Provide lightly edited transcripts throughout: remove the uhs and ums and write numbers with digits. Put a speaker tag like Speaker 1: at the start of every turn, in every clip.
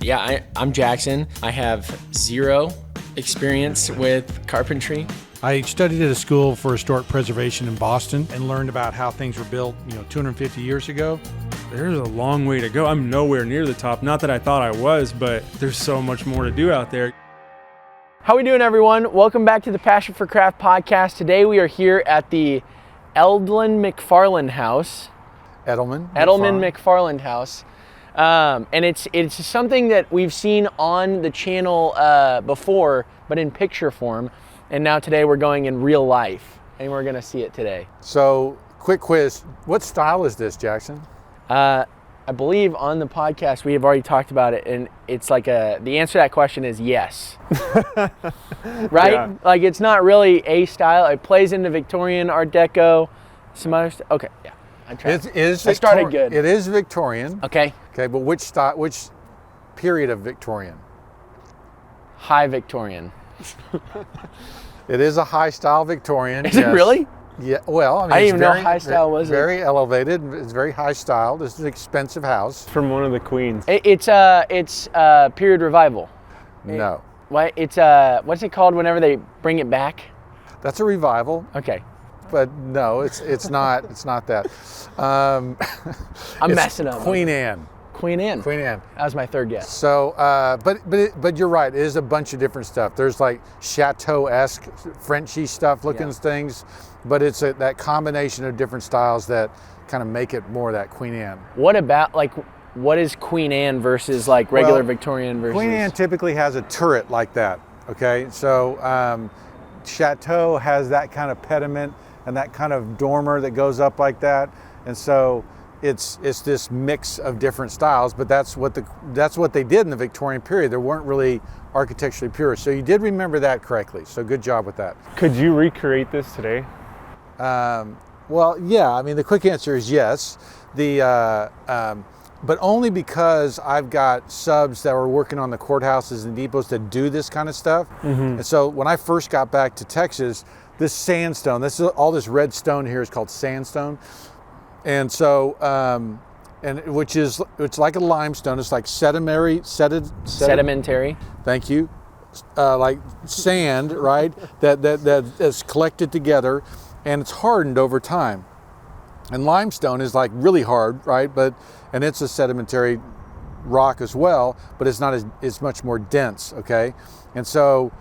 Speaker 1: Yeah, I'm Jackson. I have zero experience with carpentry.
Speaker 2: I studied at a school for historic preservation in Boston and learned about how things were built, 250 years ago.
Speaker 3: There's a long way to go. I'm nowhere near the top. Not that I thought I was, but there's so much more to do out there.
Speaker 1: How we doing, everyone? Welcome back to the Passion for Craft podcast. Today we are here at the McFarland House. McFarland House. And it's something that we've seen on the channel before, but in picture form. And now today we're going in real life, and we're gonna see it today.
Speaker 4: So, quick quiz. What style is this, Jackson?
Speaker 1: I believe on the podcast we have already talked about it, and it's like the answer to that question is yes. Right? Yeah. Like, it's not really a style. It plays into Victorian, Art Deco, some other stuff. Okay, yeah. I started good.
Speaker 4: It is Victorian.
Speaker 1: Okay.
Speaker 4: Okay, but which period of Victorian?
Speaker 1: High Victorian.
Speaker 4: It is a high style Victorian.
Speaker 1: Is it really?
Speaker 4: Yeah. Well, I
Speaker 1: didn't even know high style was
Speaker 4: very elevated. It's very high style. This is an expensive house.
Speaker 3: From one of the queens.
Speaker 1: It's period revival.
Speaker 4: No.
Speaker 1: It's what's it called whenever they bring it back?
Speaker 4: That's a revival.
Speaker 1: Okay.
Speaker 4: But no, it's not. It's not that.
Speaker 1: I'm messing up.
Speaker 4: Queen Anne.
Speaker 1: Queen Anne.
Speaker 4: Queen Anne.
Speaker 1: That was my third guess.
Speaker 4: So, but you're right. It is a bunch of different stuff. There's like chateau-esque, Frenchy stuff looking things, but it's that combination of different styles that kind of make it more that Queen Anne.
Speaker 1: What about what is Queen Anne versus like regular Victorian versus?
Speaker 4: Queen Anne typically has a turret like that. Okay, so chateau has that kind of pediment and that kind of dormer that goes up like that, and so. It's this mix of different styles, but that's what they did in the Victorian period. They weren't really architecturally pure. So you did remember that correctly. So good job with that.
Speaker 3: Could you recreate this today?
Speaker 4: Well, yeah. I mean, the quick answer is yes. But only because I've got subs that were working on the courthouses and depots that do this kind of stuff. Mm-hmm. And so when I first got back to Texas, this sandstone, all this red stone here is called sandstone. And so, it's like a limestone. It's like sedimentary. Thank you. Like sand, right? that is collected together, and it's hardened over time. And limestone is like really hard, right? And it's a sedimentary rock as well, but it's much more dense. Okay, and so.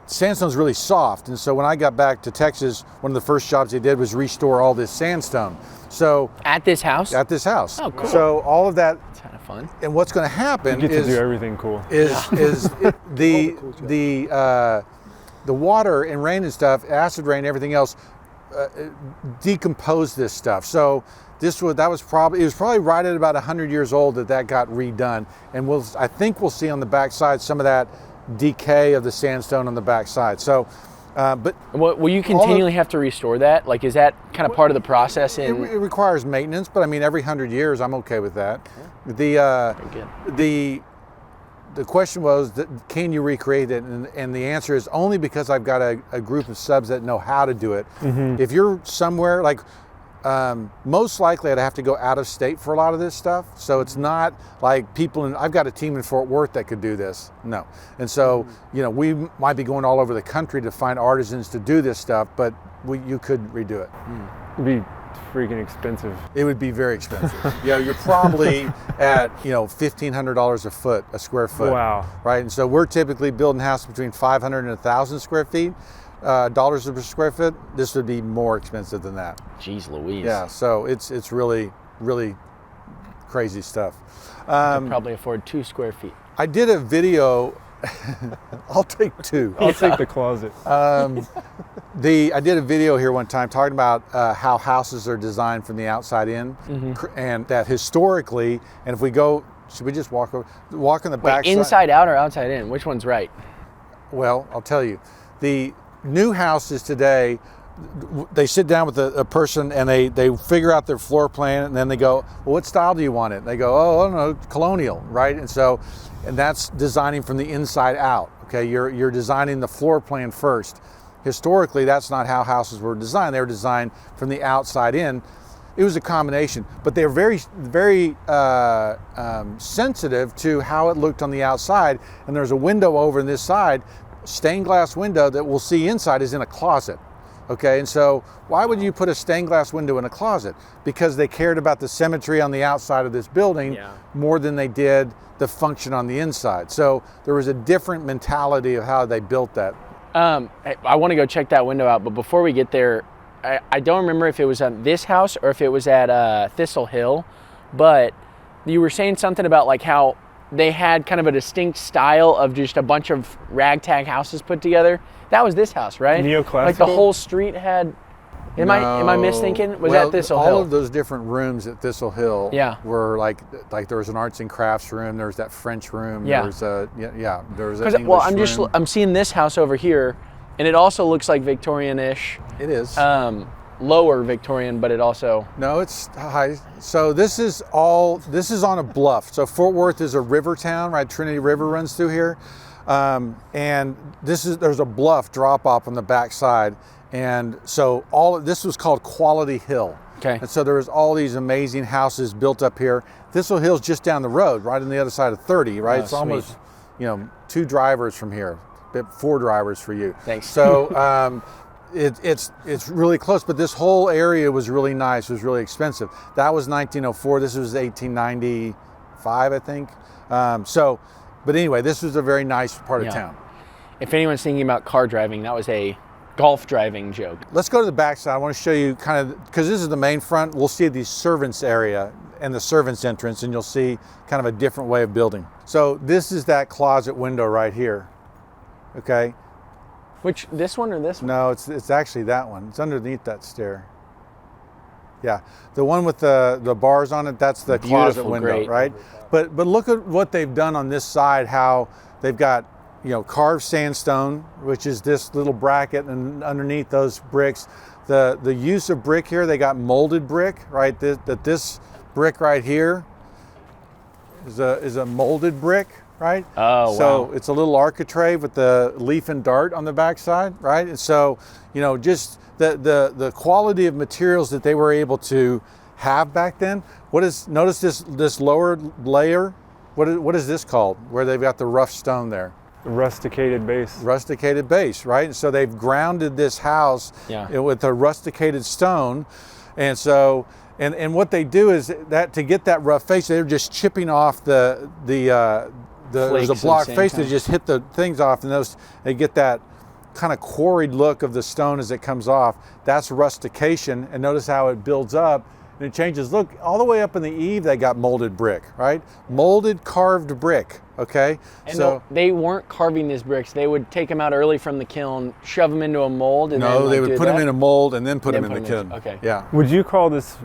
Speaker 4: Sandstone's really soft, and so when I got back to Texas, one of the first jobs they did was restore all this sandstone. So
Speaker 1: at this house?
Speaker 4: At this house.
Speaker 1: Oh, cool.
Speaker 4: So all of that.
Speaker 1: That's kind of fun.
Speaker 4: And what's going to happen
Speaker 3: you get to do everything cool.
Speaker 4: The water and rain and stuff, acid rain, everything else, decompose this stuff. So it was probably right at about 100 years old that got redone, and I think we'll see on the backside some of that decay of the sandstone on the backside. So, but
Speaker 1: will you continually have to restore that? Like, is that kind of part of the process?
Speaker 4: It requires maintenance, but I mean, every 100 years, I'm okay with that.
Speaker 1: Yeah.
Speaker 4: The question was, can you recreate it? And the answer is only because I've got a group of subs that know how to do it. Mm-hmm. If you're somewhere like. Most likely I'd have to go out of state for a lot of this stuff. So it's not like I've got a team in Fort Worth that could do this. No. And so, we might be going all over the country to find artisans to do this stuff, but you could redo it.
Speaker 3: It'd be freaking expensive.
Speaker 4: It would be very expensive. You're probably at, $1,500 a square foot.
Speaker 3: Wow.
Speaker 4: Right. And so we're typically building houses between 500 and 1,000 square feet. Dollars per square foot. This would be more expensive than that.
Speaker 1: Jeez Louise.
Speaker 4: Yeah, so it's really, really crazy stuff.
Speaker 1: I could probably afford 2 square feet.
Speaker 4: I did a video. I'll take 2.
Speaker 3: I'll take the closet.
Speaker 4: I did a video here one time talking about how houses are designed from the outside in, and that historically, and if we go, should we just walk on the back side?
Speaker 1: Inside out or outside in? Which one's right?
Speaker 4: Well, I'll tell you. The new houses today, they sit down with a person and they figure out their floor plan, and then they go, well, what style do you want it? And they go, oh, I don't know, colonial, right? And that's designing from the inside out. Okay, you're designing the floor plan first. Historically, that's not how houses were designed. They were designed from the outside in. it was a combination, but they were very, very sensitive to how it looked on the outside. And there's a window over on this side, stained glass window that we'll see inside is in a closet. Okay, and so why would you put a stained glass window in a closet? Because they cared about the symmetry on the outside of this building more than they did the function on the inside. So there was a different mentality of how they built that.
Speaker 1: I want to go check that window out, but before we get there, I don't remember if it was at this house or if it was at Thistle Hill, but you were saying something about like how they had kind of a distinct style of just a bunch of ragtag houses put together. That was this house, right?
Speaker 3: Neoclassical?
Speaker 1: Like the whole street had. Am I misthinking? Was that Thistle Hill?
Speaker 4: All of those different rooms at Thistle Hill were like there was an arts and crafts room, there was that French room, there was a there was an English room.
Speaker 1: I'm seeing this house over here, and it also looks like Victorian-ish.
Speaker 4: It is.
Speaker 1: Lower Victorian, but it also.
Speaker 4: No, it's high. So this is on a bluff. So Fort Worth is a river town, right? Trinity River runs through here. And there's a bluff drop off on the back side. And so this was called Quality Hill.
Speaker 1: Okay.
Speaker 4: And so there was all these amazing houses built up here. Thistle Hill's just down the road, right on the other side of 30, right? It's almost, 2 drivers from here, 4 drivers for you.
Speaker 1: Thanks.
Speaker 4: So, it's really close, but this whole area was really nice. It was really expensive. That was 1904. This was 1895, I think. But anyway, this was a very nice part of town.
Speaker 1: If anyone's thinking about car driving, that was a golf driving joke.
Speaker 4: Let's go to the back side. I want to show you kind of, because this is the main front, we'll see the servants area and the servants entrance, and you'll see kind of a different way of building. So this is that closet window right here. Okay.
Speaker 1: Which, this one or this one?
Speaker 4: No, it's actually that one. It's underneath that stair. Yeah, the one with the bars on it, that's the closet window, right? But look at what they've done on this side, how they've got, carved sandstone, which is this little bracket, and underneath those bricks, the use of brick here, they got molded brick, right? This brick right here is a molded brick. Right?
Speaker 1: Oh, wow.
Speaker 4: So it's a little architrave with the leaf and dart on the backside, right? And so, just the quality of materials that they were able to have back then. Notice this lower layer? What is this called? Where they've got the rough stone there.
Speaker 3: The rusticated base.
Speaker 4: Rusticated base, right? And so they've grounded this house with a rusticated stone. And so, and what they do is that to get that rough face, they're just chipping off there's a block face that just hit the things off, and they get that kind of quarried look of the stone as it comes off. That's rustication, and notice how it builds up and it changes. Look, all the way up in the eave, they got molded brick, right? Molded, carved brick, okay?
Speaker 1: And so they weren't carving these bricks. They would take them out early from the kiln, shove them into a mold, and
Speaker 4: they would put them in a mold and then put them in the kiln.
Speaker 1: Okay.
Speaker 4: Yeah.
Speaker 3: Would you call this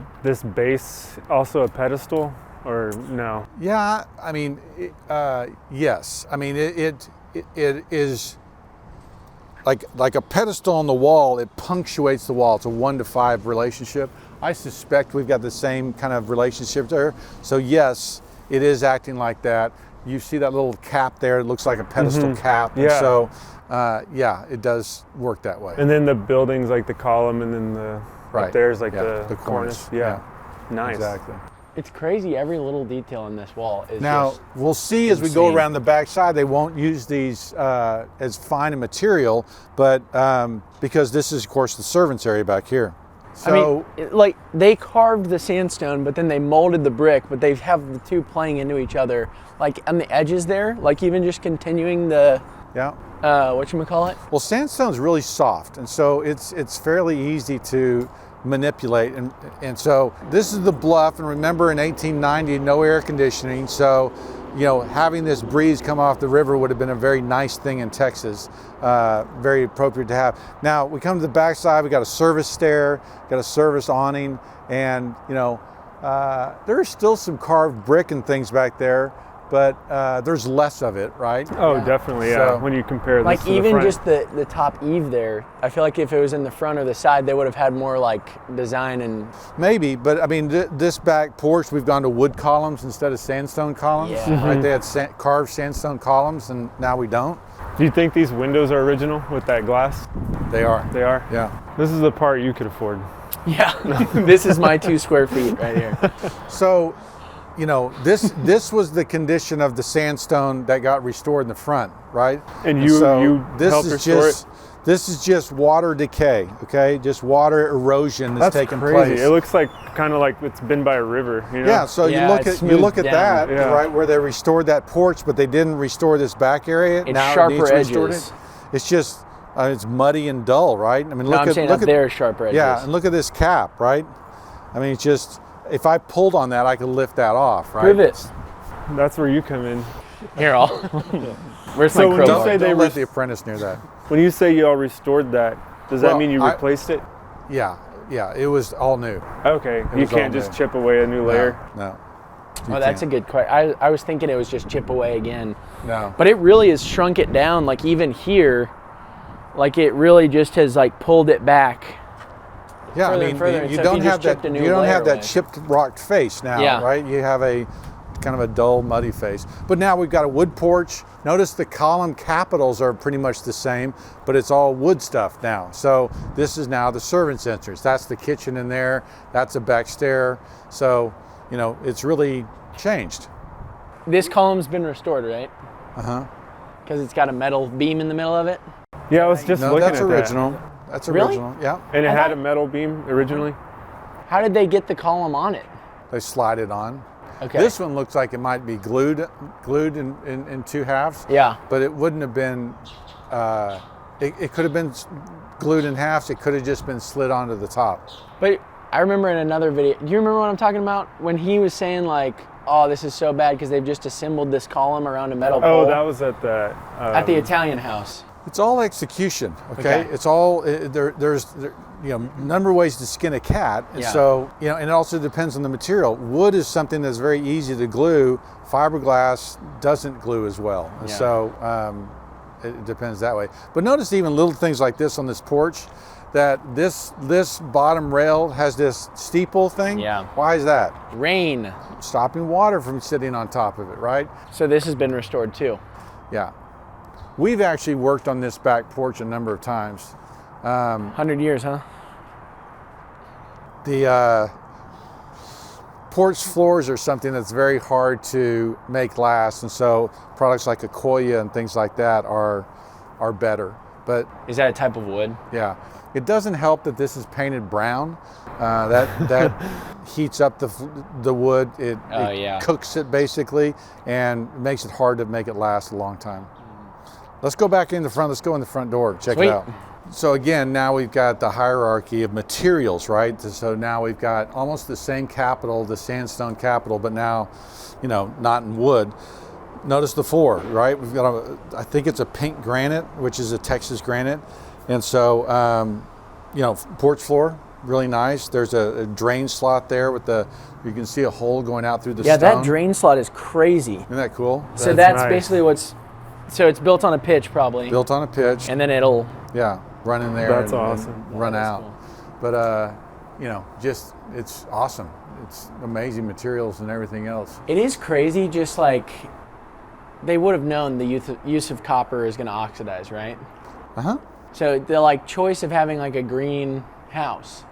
Speaker 3: base also a pedestal? Or no?
Speaker 4: Yeah, I mean, yes. I mean, it is like a pedestal on the wall. It punctuates the wall. It's a 1 to 5 relationship. I suspect we've got the same kind of relationship there. So yes, it is acting like that. You see that little cap there? It looks like a pedestal cap.
Speaker 3: Yeah.
Speaker 4: And so, it does work that way.
Speaker 3: And then the buildings, like the column, and then up there's like the
Speaker 4: cornice.
Speaker 3: Yeah. Nice.
Speaker 4: Exactly.
Speaker 1: It's crazy. Every little detail in this wall is
Speaker 4: now
Speaker 1: just
Speaker 4: we'll see as we go around the back side. They won't use these as fine a material, but because this is, of course, the servants area back here. So,
Speaker 1: like they carved the sandstone, but then they molded the brick. But they have the two playing into each other, like on the edges there. Like even just continuing the whatchamacallit?
Speaker 4: Well, sandstone's really soft, and so it's fairly easy to manipulate, and so this is the bluff. And remember, in 1890, no air conditioning, so having this breeze come off the river would have been a very nice thing in Texas, very appropriate to have. Now we come to the back side. We got a service stair, got a service awning, and there's still some carved brick and things back there, but there's less of it, right?
Speaker 3: Oh, definitely, yeah. So, when you compare this to
Speaker 1: even
Speaker 3: the front.
Speaker 1: just the top eave there, I feel like if it was in the front or the side, they would have had more like design and...
Speaker 4: Maybe, but I mean, this back porch, we've gone to wood columns instead of sandstone columns.
Speaker 1: Yeah.
Speaker 4: Right? They had carved sandstone columns, and now we don't.
Speaker 3: Do you think these windows are original with that glass?
Speaker 4: They are.
Speaker 3: They are?
Speaker 4: Yeah.
Speaker 3: This is the part you could afford.
Speaker 1: Yeah, this is my 2 square feet right here.
Speaker 4: So, you know, this was the condition of the sandstone that got restored in the front, right?
Speaker 3: And you helped restore it?
Speaker 4: This is just water decay, okay? Just water erosion that's taking
Speaker 3: crazy.
Speaker 4: place.
Speaker 3: It looks like kind of like it's been by a river, you know?
Speaker 4: Yeah, so
Speaker 1: Yeah,
Speaker 4: you look
Speaker 1: it's
Speaker 4: at
Speaker 1: smoothed down.
Speaker 4: that, right, where they restored that porch, but they didn't restore this back area.
Speaker 1: It's
Speaker 4: now
Speaker 1: sharper
Speaker 4: it needs restored.
Speaker 1: edges.
Speaker 4: It's just it's muddy and dull, right? I mean,
Speaker 1: No, I'm saying up there, sharper edges.
Speaker 4: Yeah, and look at this cap, right? I mean, it's just, if I pulled on that, I could lift that off, right?
Speaker 1: Prove it.
Speaker 3: That's where you come in.
Speaker 1: Here, I'll. Where's
Speaker 3: So
Speaker 1: my
Speaker 3: when you
Speaker 1: crowbar?
Speaker 3: say
Speaker 4: Don't
Speaker 3: they
Speaker 4: let the apprentice near that.
Speaker 3: When you say you all restored that, does that
Speaker 4: Well,
Speaker 3: mean you
Speaker 4: I-
Speaker 3: replaced it?
Speaker 4: Yeah, it was all new.
Speaker 3: Okay, you
Speaker 4: was all
Speaker 3: can't just
Speaker 4: new.
Speaker 3: chip away a new layer.
Speaker 4: No.
Speaker 1: Oh, that's a good question. I was thinking it was just chip away again.
Speaker 4: No.
Speaker 1: But it really has shrunk it down, like even here, like it really just has like pulled it back.
Speaker 4: Yeah,
Speaker 1: further
Speaker 4: I
Speaker 1: and
Speaker 4: mean,
Speaker 1: further,
Speaker 4: you
Speaker 1: so if
Speaker 4: don't
Speaker 1: you
Speaker 4: have
Speaker 1: just
Speaker 4: that.
Speaker 1: chipped a new
Speaker 4: You don't
Speaker 1: layer
Speaker 4: have that
Speaker 1: away.
Speaker 4: chipped, rocked face now,
Speaker 1: Yeah.
Speaker 4: right? You have a kind of a dull, muddy face. But now we've got a wood porch. Notice the column capitals are pretty much the same, but it's all wood stuff now. So this is now the servants' entrance. That's the kitchen in there. That's a back stair. So, you know, it's really changed.
Speaker 1: This column's been restored, right?
Speaker 4: Uh-huh.
Speaker 1: Because it's got a metal beam in the middle of it.
Speaker 3: Yeah, I was just
Speaker 4: No,
Speaker 3: looking
Speaker 4: that's
Speaker 3: at
Speaker 4: original. That's
Speaker 1: Really?
Speaker 4: original. Yeah.
Speaker 3: that. And it
Speaker 1: I
Speaker 3: had
Speaker 1: thought-
Speaker 3: a metal beam originally?
Speaker 1: How did they get the column on it?
Speaker 4: They slide it on.
Speaker 1: Okay.
Speaker 4: This one looks like it might be glued in 2 halves.
Speaker 1: Yeah.
Speaker 4: But it wouldn't have been, it could have been glued in halves. It could have just been slid onto the top.
Speaker 1: But I remember in another video, do you remember what I'm talking about? When he was saying like, oh, this is so bad because they've just assembled this column around a metal pole
Speaker 3: Oh, that was at the...
Speaker 1: at the Italian house.
Speaker 4: It's all execution, okay?
Speaker 1: Okay.
Speaker 4: It's all, there's you know, number of ways to skin a cat. And
Speaker 1: Yeah.
Speaker 4: so, you know, and it also depends on the material. Wood is something that's very easy to glue. Fiberglass doesn't glue as well. And
Speaker 1: Yeah.
Speaker 4: so it depends that way. But notice even little things like this on this porch, that this bottom rail has this steeple thing.
Speaker 1: Yeah.
Speaker 4: Why is that?
Speaker 1: Rain.
Speaker 4: Stopping water from sitting on top of it, right?
Speaker 1: So this has been restored too.
Speaker 4: Yeah. We've actually worked on this back porch a number of times.
Speaker 1: 100 years, huh?
Speaker 4: The porch floors are something that's very hard to make last, and so products like Ocular and things like that are better. But
Speaker 1: Is that a type of wood?
Speaker 4: yeah, it doesn't help that this is painted brown. That heats up the wood. It
Speaker 1: Yeah.
Speaker 4: cooks it basically, and makes it hard to make it last a long time. Let's go back in the front. Let's go in the front door. Check
Speaker 1: Sweet.
Speaker 4: it out. So again, now we've got the hierarchy of materials, right? So now we've got almost the same capital, the sandstone capital, but now, you know, not in wood. Notice the floor, right? We've got I think it's a pink granite, which is a Texas granite. And so, you know, porch floor, really nice. There's a drain slot there with you can see a hole going out through the
Speaker 1: Yeah,
Speaker 4: stone.
Speaker 1: that drain slot is crazy.
Speaker 4: Isn't that cool?
Speaker 1: So
Speaker 3: That's
Speaker 1: that's
Speaker 3: nice.
Speaker 1: basically so it's built on a pitch probably.
Speaker 4: Built on a pitch.
Speaker 1: And then it'll,
Speaker 4: Yeah, run in there
Speaker 3: That's
Speaker 4: and
Speaker 3: awesome.
Speaker 4: run
Speaker 1: That is
Speaker 4: out.
Speaker 1: cool.
Speaker 4: But, you know, just, it's awesome. It's amazing materials and everything else.
Speaker 1: it is crazy just like they would have known the use of copper is going to oxidize, right?
Speaker 4: Uh-huh.
Speaker 1: So the like choice of having like a green house.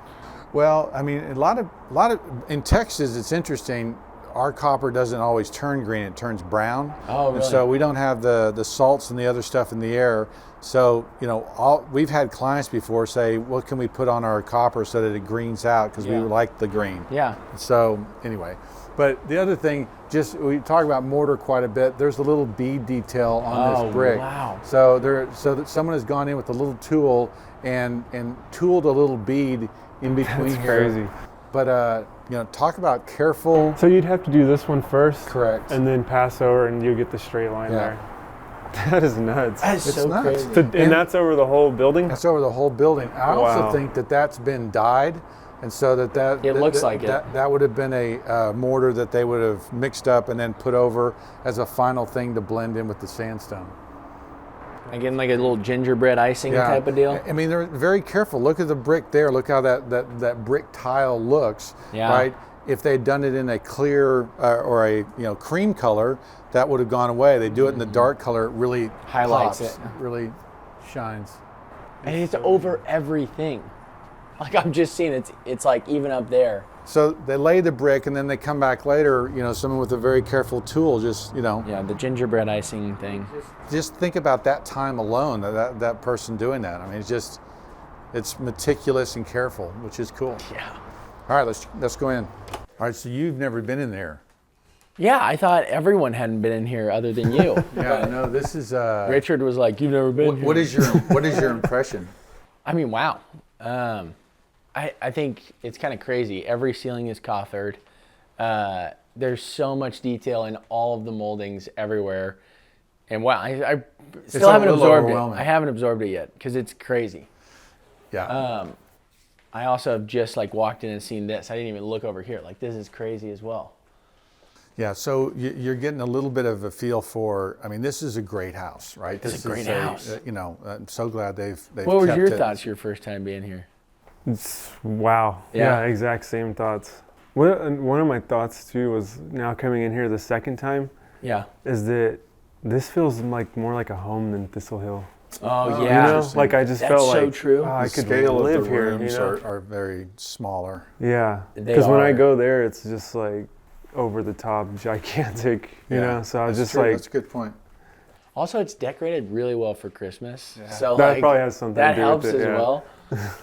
Speaker 4: Well, I mean, a lot of, in Texas, it's interesting. Our copper doesn't always turn green, it turns brown.
Speaker 1: Oh,
Speaker 4: And
Speaker 1: really?
Speaker 4: so we don't have the salts and the other stuff in the air. So, you know, we've had clients before say, what can we put on our copper so that it greens out? Because
Speaker 1: Yeah.
Speaker 4: we like the green.
Speaker 1: Yeah.
Speaker 4: So anyway, but the other thing, we talk about mortar quite a bit. There's a little bead detail on
Speaker 1: Oh,
Speaker 4: this brick.
Speaker 1: wow.
Speaker 4: So that someone has gone in with a little tool and tooled a little bead in between
Speaker 3: That's
Speaker 4: here.
Speaker 3: crazy.
Speaker 4: But you know, talk about careful.
Speaker 3: So you'd have to do this one first?
Speaker 4: Correct.
Speaker 3: And then pass over and you get the straight line
Speaker 4: Yeah.
Speaker 3: there. That is nuts.
Speaker 1: That is
Speaker 4: It's
Speaker 1: so
Speaker 4: nuts.
Speaker 1: crazy.
Speaker 3: So, and that's over the whole building?
Speaker 4: That's over the whole building. I also
Speaker 3: Wow.
Speaker 4: think that's been dyed, and so that
Speaker 1: It looks like it.
Speaker 4: That would have been a mortar that they would have mixed up and then put over as a final thing to blend in with the sandstone.
Speaker 1: Again, like a little gingerbread icing type of deal.
Speaker 4: I mean, they're very careful. Look at the brick there. Look how that brick tile looks.
Speaker 1: Yeah.
Speaker 4: Right. If they'd done it in a clear or a cream color, that would have gone away. They do it in the dark color. It really
Speaker 1: Highlights
Speaker 4: pops,
Speaker 1: it.
Speaker 4: really shines.
Speaker 1: And it's over everything. Like I'm just seeing it's like even up there.
Speaker 4: So they lay the brick and then they come back later, someone with a very careful tool, just,
Speaker 1: Yeah, the gingerbread icing thing.
Speaker 4: just think about that time alone, that person doing that. I mean, it's meticulous and careful, which is cool.
Speaker 1: Yeah.
Speaker 4: All right, let's go in. All right, so you've never been in there.
Speaker 1: Yeah, I thought everyone hadn't been in here other than you.
Speaker 4: Yeah, no, this is
Speaker 1: Richard was like, "You've never been here."
Speaker 4: What is your impression?
Speaker 1: I mean, wow. I think it's kind of crazy. Every ceiling is coffered. There's so much detail in all of the moldings everywhere. And wow, I still haven't absorbed it. I haven't absorbed it yet because it's crazy.
Speaker 4: Yeah.
Speaker 1: I also have just like walked in and seen this. I didn't even look over here. Like this is crazy as well.
Speaker 4: Yeah, so you're getting a little bit of a feel for. I mean, this is a great house, right?
Speaker 1: It's a great house.
Speaker 4: I'm so glad they've.
Speaker 1: What was your thoughts your first time being here?
Speaker 3: Wow.
Speaker 1: Yeah.
Speaker 3: Yeah, exact same thoughts. One of my thoughts too was now coming in here the second time.
Speaker 1: Yeah.
Speaker 3: Is that this feels more like a home than Thistle Hill.
Speaker 1: Oh yeah.
Speaker 3: Like I just
Speaker 1: That's
Speaker 3: felt
Speaker 1: so
Speaker 3: like
Speaker 1: true.
Speaker 3: I could
Speaker 4: scale
Speaker 3: live
Speaker 4: of the
Speaker 3: here.
Speaker 4: rooms are very smaller.
Speaker 3: Yeah.
Speaker 1: They
Speaker 3: Because when I
Speaker 1: are.
Speaker 3: go there, it's just like over the top, gigantic. You know. So I was just
Speaker 4: true.
Speaker 3: like.
Speaker 4: That's a good point.
Speaker 1: Also, it's decorated really well for Christmas.
Speaker 4: Yeah.
Speaker 1: So
Speaker 3: That
Speaker 1: like,
Speaker 3: probably has something
Speaker 1: that
Speaker 3: to do
Speaker 1: helps
Speaker 3: with it,
Speaker 1: as
Speaker 3: yeah.
Speaker 1: well.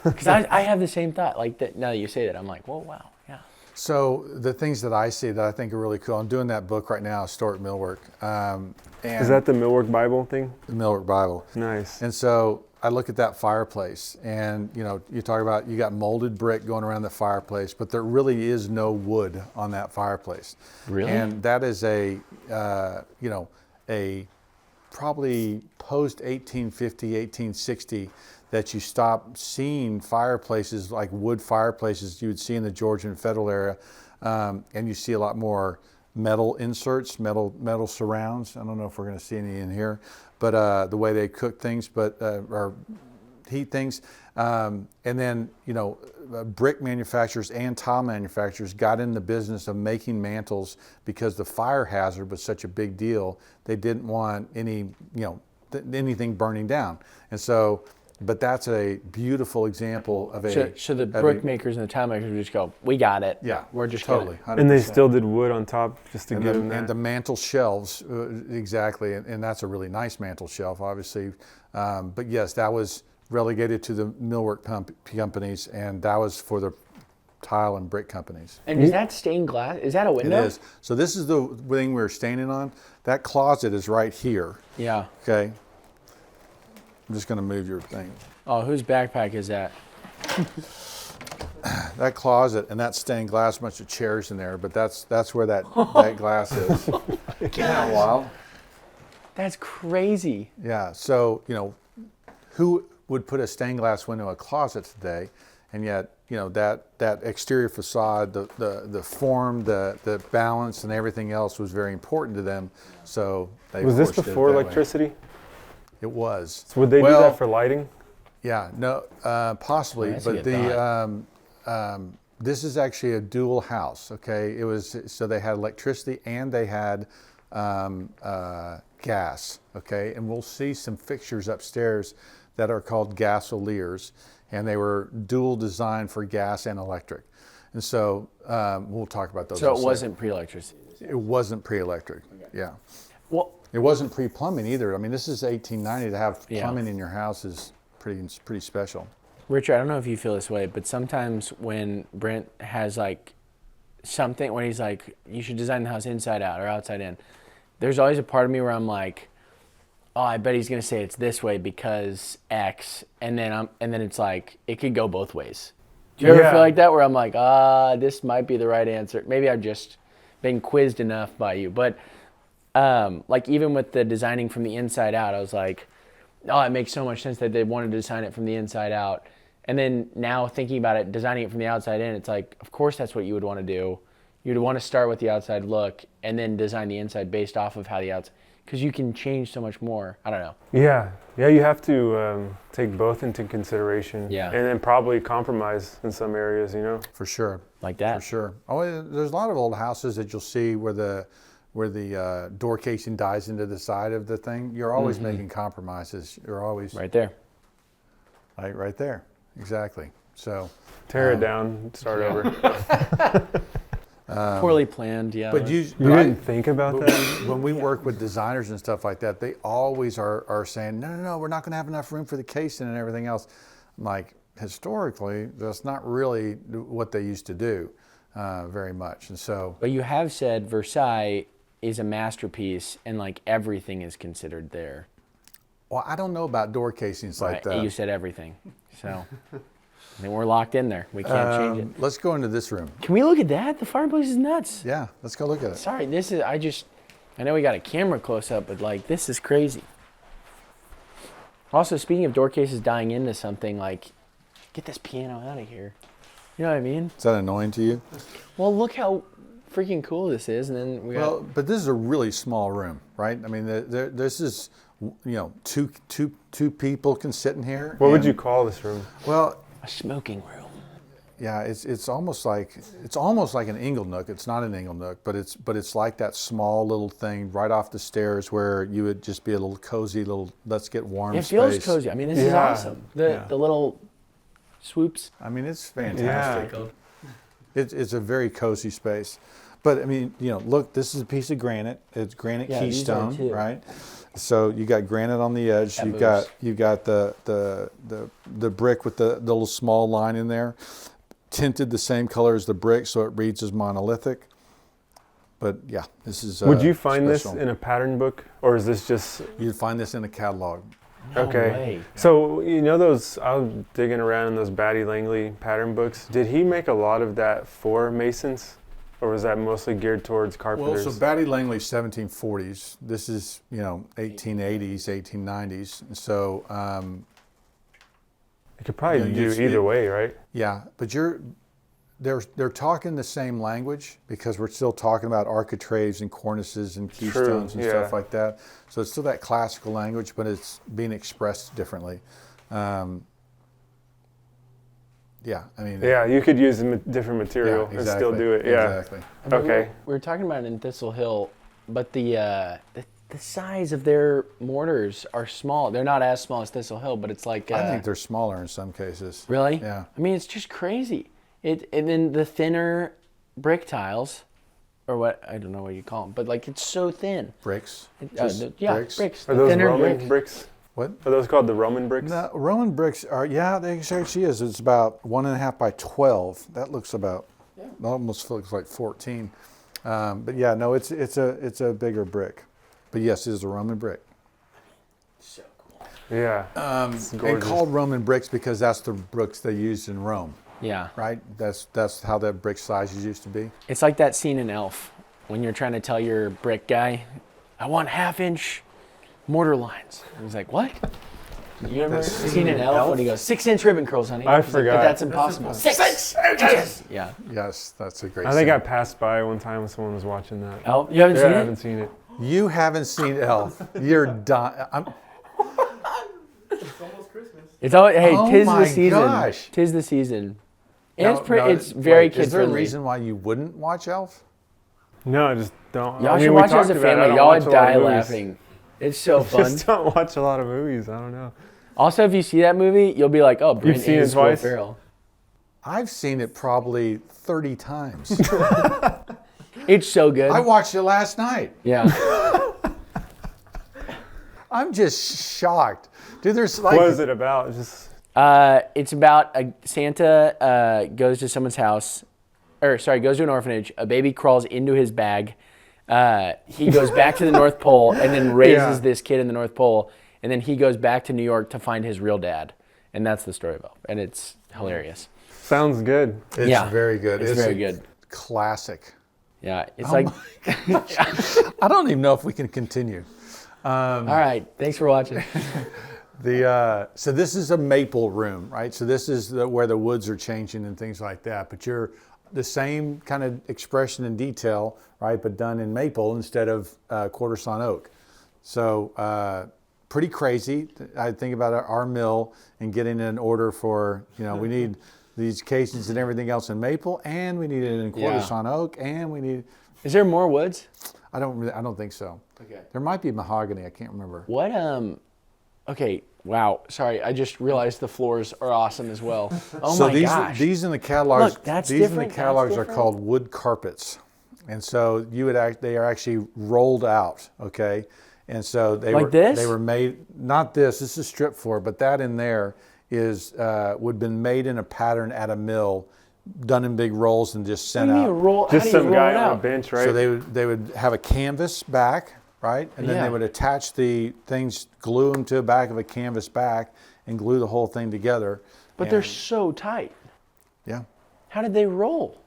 Speaker 1: Because I have the same thought. Like that. Now that you say that, I'm like, whoa, wow, yeah.
Speaker 4: So the things that I see that I think are really cool. I'm doing that book right now, Historic Millwork. And
Speaker 3: Is that the Millwork Bible thing?
Speaker 4: the Millwork Bible?
Speaker 3: Nice.
Speaker 4: And so I look at that fireplace, and you talk about you got molded brick going around the fireplace, but there really is no wood on that fireplace.
Speaker 1: Really?
Speaker 4: And that is a probably post 1850, 1860 that you stop seeing fireplaces like wood fireplaces you would see in the Georgian and Federal era, and you see a lot more metal inserts, metal surrounds. I don't know if we're going to see any in here, but the way they cook things, or heat things, and then brick manufacturers and tile manufacturers got in the business of making mantles because the fire hazard was such a big deal. They didn't want anything burning down, and so. But that's a beautiful example of
Speaker 1: So the brick makers and the tile makers would just go, we got it.
Speaker 4: Yeah,
Speaker 1: We're just
Speaker 4: totally. 100%.
Speaker 3: And they still did wood on top just to give them that.
Speaker 4: And the mantle shelves, exactly, and that's a really nice mantle shelf, obviously. But yes, that was relegated to the millwork companies, and that was for the tile and brick companies.
Speaker 1: And is that stained glass? Is that a window?
Speaker 4: It is. So this is the thing we're standing on. That closet is right here.
Speaker 1: Yeah.
Speaker 4: Okay. I'm just going to move your thing.
Speaker 1: Oh, whose backpack is that?
Speaker 4: That closet and that stained glass, bunch of chairs in there, but that's where that glass is. Isn't that wild?
Speaker 1: That's crazy.
Speaker 4: Yeah. So who would put a stained glass window in a closet today? And yet, that exterior facade, the form, the balance, and everything else was very important to them. So they
Speaker 3: Was this
Speaker 4: forced it
Speaker 3: before
Speaker 4: that way.
Speaker 3: electricity?
Speaker 4: It was.
Speaker 3: So would they do that for lighting?
Speaker 4: Yeah, no, possibly,
Speaker 1: That's a
Speaker 4: but
Speaker 1: good
Speaker 4: this is actually a dual house. Okay, it was so they had electricity and they had gas. Okay, and we'll see some fixtures upstairs that are called gasoliers, and they were dual designed for gas and electric. And so we'll talk about those.
Speaker 1: So it wasn't pre-electricity.
Speaker 4: It wasn't pre-electric. Okay. Yeah.
Speaker 1: Well,
Speaker 4: it wasn't pre-plumbing either. I mean, this is 1890. To have plumbing in your house is pretty special.
Speaker 1: Richard, I don't know if you feel this way, but sometimes when Brent has like something, when he's like, you should design the house inside out or outside in, there's always a part of me where I'm like, oh, I bet he's gonna say it's this way because X, and then it's like it could go both ways. Do you ever feel like that, where I'm like, this might be the right answer? Maybe I've just been quizzed enough by you, but like even with the designing from the inside out, I was like, oh, it makes so much sense that they wanted to design it from the inside out. And then now thinking about it, designing it from the outside in, it's like, of course that's what you would want to do. You'd want to start with the outside look and then design the inside based off of how the outside, because you can change so much more. I don't know.
Speaker 3: Yeah, you have to take both into consideration.
Speaker 1: Yeah.
Speaker 3: And then probably compromise in some areas,
Speaker 4: For sure.
Speaker 1: Like that.
Speaker 4: For sure. Oh, there's a lot of old houses that you'll see where the door casing dies into the side of the thing. You're always making compromises. You're always
Speaker 1: Right there.
Speaker 4: right there. Exactly. So
Speaker 3: Tear it down, start over.
Speaker 1: Poorly planned, yeah.
Speaker 4: but
Speaker 3: You didn't think about that?
Speaker 4: when we work with designers and stuff like that, they always are saying, no, we're not going to have enough room for the casing and everything else. I'm like, historically, that's not really what they used to do very much. And so,
Speaker 1: But you have said Versailles is a masterpiece, and like everything is considered there.
Speaker 4: well, I don't know about door casings like that.
Speaker 1: You said everything, so I think we're locked in there. We can't change it.
Speaker 4: Let's go into this room.
Speaker 1: Can we look at that? The fireplace is nuts.
Speaker 4: Yeah, let's go look at it.
Speaker 1: Sorry, I know we got a camera close up, but like this is crazy. Also, speaking of door cases dying into something, like, get this piano out of here. You know what I mean?
Speaker 4: Is that annoying to you?
Speaker 1: Well, look how freaking cool this is, and then we got.
Speaker 4: But this is a really small room, right? I mean, this is, two people can sit in here.
Speaker 3: What would you call this room?
Speaker 4: Well,
Speaker 1: A smoking room.
Speaker 4: yeah, it's almost like an ingle nook. It's not an ingle nook, but it's like that small little thing right off the stairs where you would just be a little cozy little let's get warm
Speaker 1: It feels
Speaker 4: space.
Speaker 1: cozy. I mean, this is
Speaker 3: Yeah.
Speaker 1: awesome. The little swoops.
Speaker 4: I mean, it's fantastic.
Speaker 3: Yeah.
Speaker 4: It's a very cozy space. But I mean, look, this is a piece of granite. It's granite
Speaker 1: Yeah, these are
Speaker 4: keystone,
Speaker 1: too.
Speaker 4: right? So you got granite on the edge.
Speaker 1: That
Speaker 4: You got the brick with the little small line in there, tinted the same color as the brick, so it reads as monolithic. But yeah, this is.
Speaker 3: Would you find
Speaker 4: special.
Speaker 3: this in a pattern book, or is this just
Speaker 4: You'd find this in a catalog.
Speaker 1: No
Speaker 3: okay?
Speaker 1: way.
Speaker 3: So those, I was digging around in those Batty Langley pattern books. Did he make a lot of that for masons, or was that mostly geared towards
Speaker 4: Well,
Speaker 3: carpenters?
Speaker 4: so Batty Langley 1740s. This is 1880s, 1890s. And so
Speaker 3: you could probably do
Speaker 4: you-
Speaker 3: either way, right?
Speaker 4: yeah, but they're talking the same language because we're still talking about architraves and cornices and keystones and
Speaker 3: yeah.
Speaker 4: stuff like that. So it's still that classical language, but it's being expressed differently. Yeah, I mean.
Speaker 3: Yeah, you could use a different
Speaker 4: yeah,
Speaker 3: material and
Speaker 4: exactly,
Speaker 3: still do it. Yeah.
Speaker 4: Exactly.
Speaker 1: I mean,
Speaker 3: Okay.
Speaker 1: We were talking about it in Thistle Hill, but the size of their mortars are small. They're not as small as Thistle Hill, but it's like.
Speaker 4: I think they're smaller in some cases.
Speaker 1: Really?
Speaker 4: Yeah.
Speaker 1: I mean, it's just crazy. And then the thinner brick tiles, or what, I don't know what you call them, but like it's so thin.
Speaker 4: Bricks.
Speaker 1: Bricks.
Speaker 3: Are
Speaker 1: the
Speaker 3: those
Speaker 1: thinner
Speaker 3: Roman
Speaker 1: brick.
Speaker 3: bricks?
Speaker 4: What?
Speaker 3: Are those called the Roman bricks?
Speaker 4: No, Roman bricks are, yeah, they actually is. It's about 1.5 by 12. That looks about, almost looks like 14. But yeah, no, it's a bigger brick. But yes, it is a Roman brick.
Speaker 1: So cool.
Speaker 3: Yeah. It's
Speaker 4: And
Speaker 3: gorgeous.
Speaker 4: called Roman bricks because that's the bricks they used in Rome,
Speaker 1: Yeah.
Speaker 4: right? That's how that brick sizes used to be.
Speaker 1: It's like that scene in Elf when you're trying to tell your brick guy, I want 1/2-inch mortar lines. And he's like, what? You remember the scene in Elf when he goes, 6-inch ribbon curls, honey?
Speaker 3: I
Speaker 1: He's like,
Speaker 3: forgot.
Speaker 1: but that's impossible. 6 inches! Yeah.
Speaker 4: Yes, that's a great
Speaker 3: I think
Speaker 4: scene.
Speaker 3: I passed by one time when someone was watching that.
Speaker 1: Elf? You haven't
Speaker 3: Yeah,
Speaker 1: seen
Speaker 3: I
Speaker 1: it?
Speaker 3: haven't seen it.
Speaker 4: You haven't seen Elf. You're done.
Speaker 1: It's always, hey,
Speaker 4: Oh
Speaker 1: tis
Speaker 4: my
Speaker 1: the season.
Speaker 4: gosh.
Speaker 1: Tis the season. And
Speaker 4: Now- now,
Speaker 1: it's very
Speaker 4: wait, Is there a
Speaker 1: kid-friendly.
Speaker 4: reason why you wouldn't watch Elf?
Speaker 3: No, I just don't.
Speaker 1: Y'all
Speaker 3: I mean,
Speaker 1: should
Speaker 3: we
Speaker 1: watch it as
Speaker 3: talked
Speaker 1: a
Speaker 3: about it. I
Speaker 1: family.
Speaker 3: don't
Speaker 1: Y'all
Speaker 3: watch
Speaker 1: would
Speaker 3: a lot
Speaker 1: die
Speaker 3: of movies.
Speaker 1: laughing. It's so fun.
Speaker 3: Just don't watch a lot of movies. I don't know.
Speaker 1: Also, if you see that movie, you'll be like, oh, Brent
Speaker 3: seen it
Speaker 1: is Will
Speaker 3: twice?
Speaker 1: Ferrell.
Speaker 4: I've seen it probably 30 times.
Speaker 1: It's so good.
Speaker 4: I watched it last night.
Speaker 1: Yeah.
Speaker 4: I'm just shocked. Dude, there's like.
Speaker 3: What is it about? Just
Speaker 1: It's about Santa goes to someone's house, goes to an orphanage. A baby crawls into his bag. He goes back to the North Pole and then raises this kid in the North Pole. And then he goes back to New York to find his real dad. And that's the story of Elf. And it's hilarious.
Speaker 3: sounds good.
Speaker 4: It's
Speaker 1: Yeah.
Speaker 4: very good.
Speaker 1: It's very
Speaker 4: a
Speaker 1: good.
Speaker 4: Classic.
Speaker 1: Yeah. It's
Speaker 4: Oh
Speaker 1: like,
Speaker 4: I don't even know if we can continue.
Speaker 1: all right. Thanks for watching.
Speaker 4: So this is a maple room, right? So this is where the woods are changing and things like that. But you're the same kind of expression and detail, right? But done in maple instead of quarter sawn oak. So pretty crazy. I think about our mill and getting an order for, we need these casings and everything else in maple, and we need it in quarter sawn oak, and we need.
Speaker 1: Is there more woods?
Speaker 4: I don't think so.
Speaker 1: Okay.
Speaker 4: There might be mahogany. I can't remember.
Speaker 1: What Okay, wow. Sorry, I just realized the floors are awesome as well. Oh
Speaker 4: So
Speaker 1: my gosh.
Speaker 4: these in the catalogs,
Speaker 1: Look, that's
Speaker 4: these in the
Speaker 1: different, that's
Speaker 4: catalogs are
Speaker 1: different.
Speaker 4: called wood carpets, and so they are actually rolled out. Okay, and so
Speaker 1: Like this?
Speaker 4: they were made. Not this. This is strip floor, but that in there is would have been made in a pattern at a mill, done in big rolls and just
Speaker 1: What
Speaker 4: sent
Speaker 1: do you mean
Speaker 4: out.
Speaker 1: roll?
Speaker 3: Just
Speaker 1: how do
Speaker 3: some
Speaker 1: you roll
Speaker 3: guy
Speaker 1: it
Speaker 3: on a
Speaker 1: out?
Speaker 3: bench, right?
Speaker 4: So they would have a canvas back, right? And then
Speaker 1: Yeah.
Speaker 4: they would attach the things, glue them to the back of a canvas back, and glue the whole thing together.
Speaker 1: But they're so tight.
Speaker 4: Yeah.
Speaker 1: How did they roll?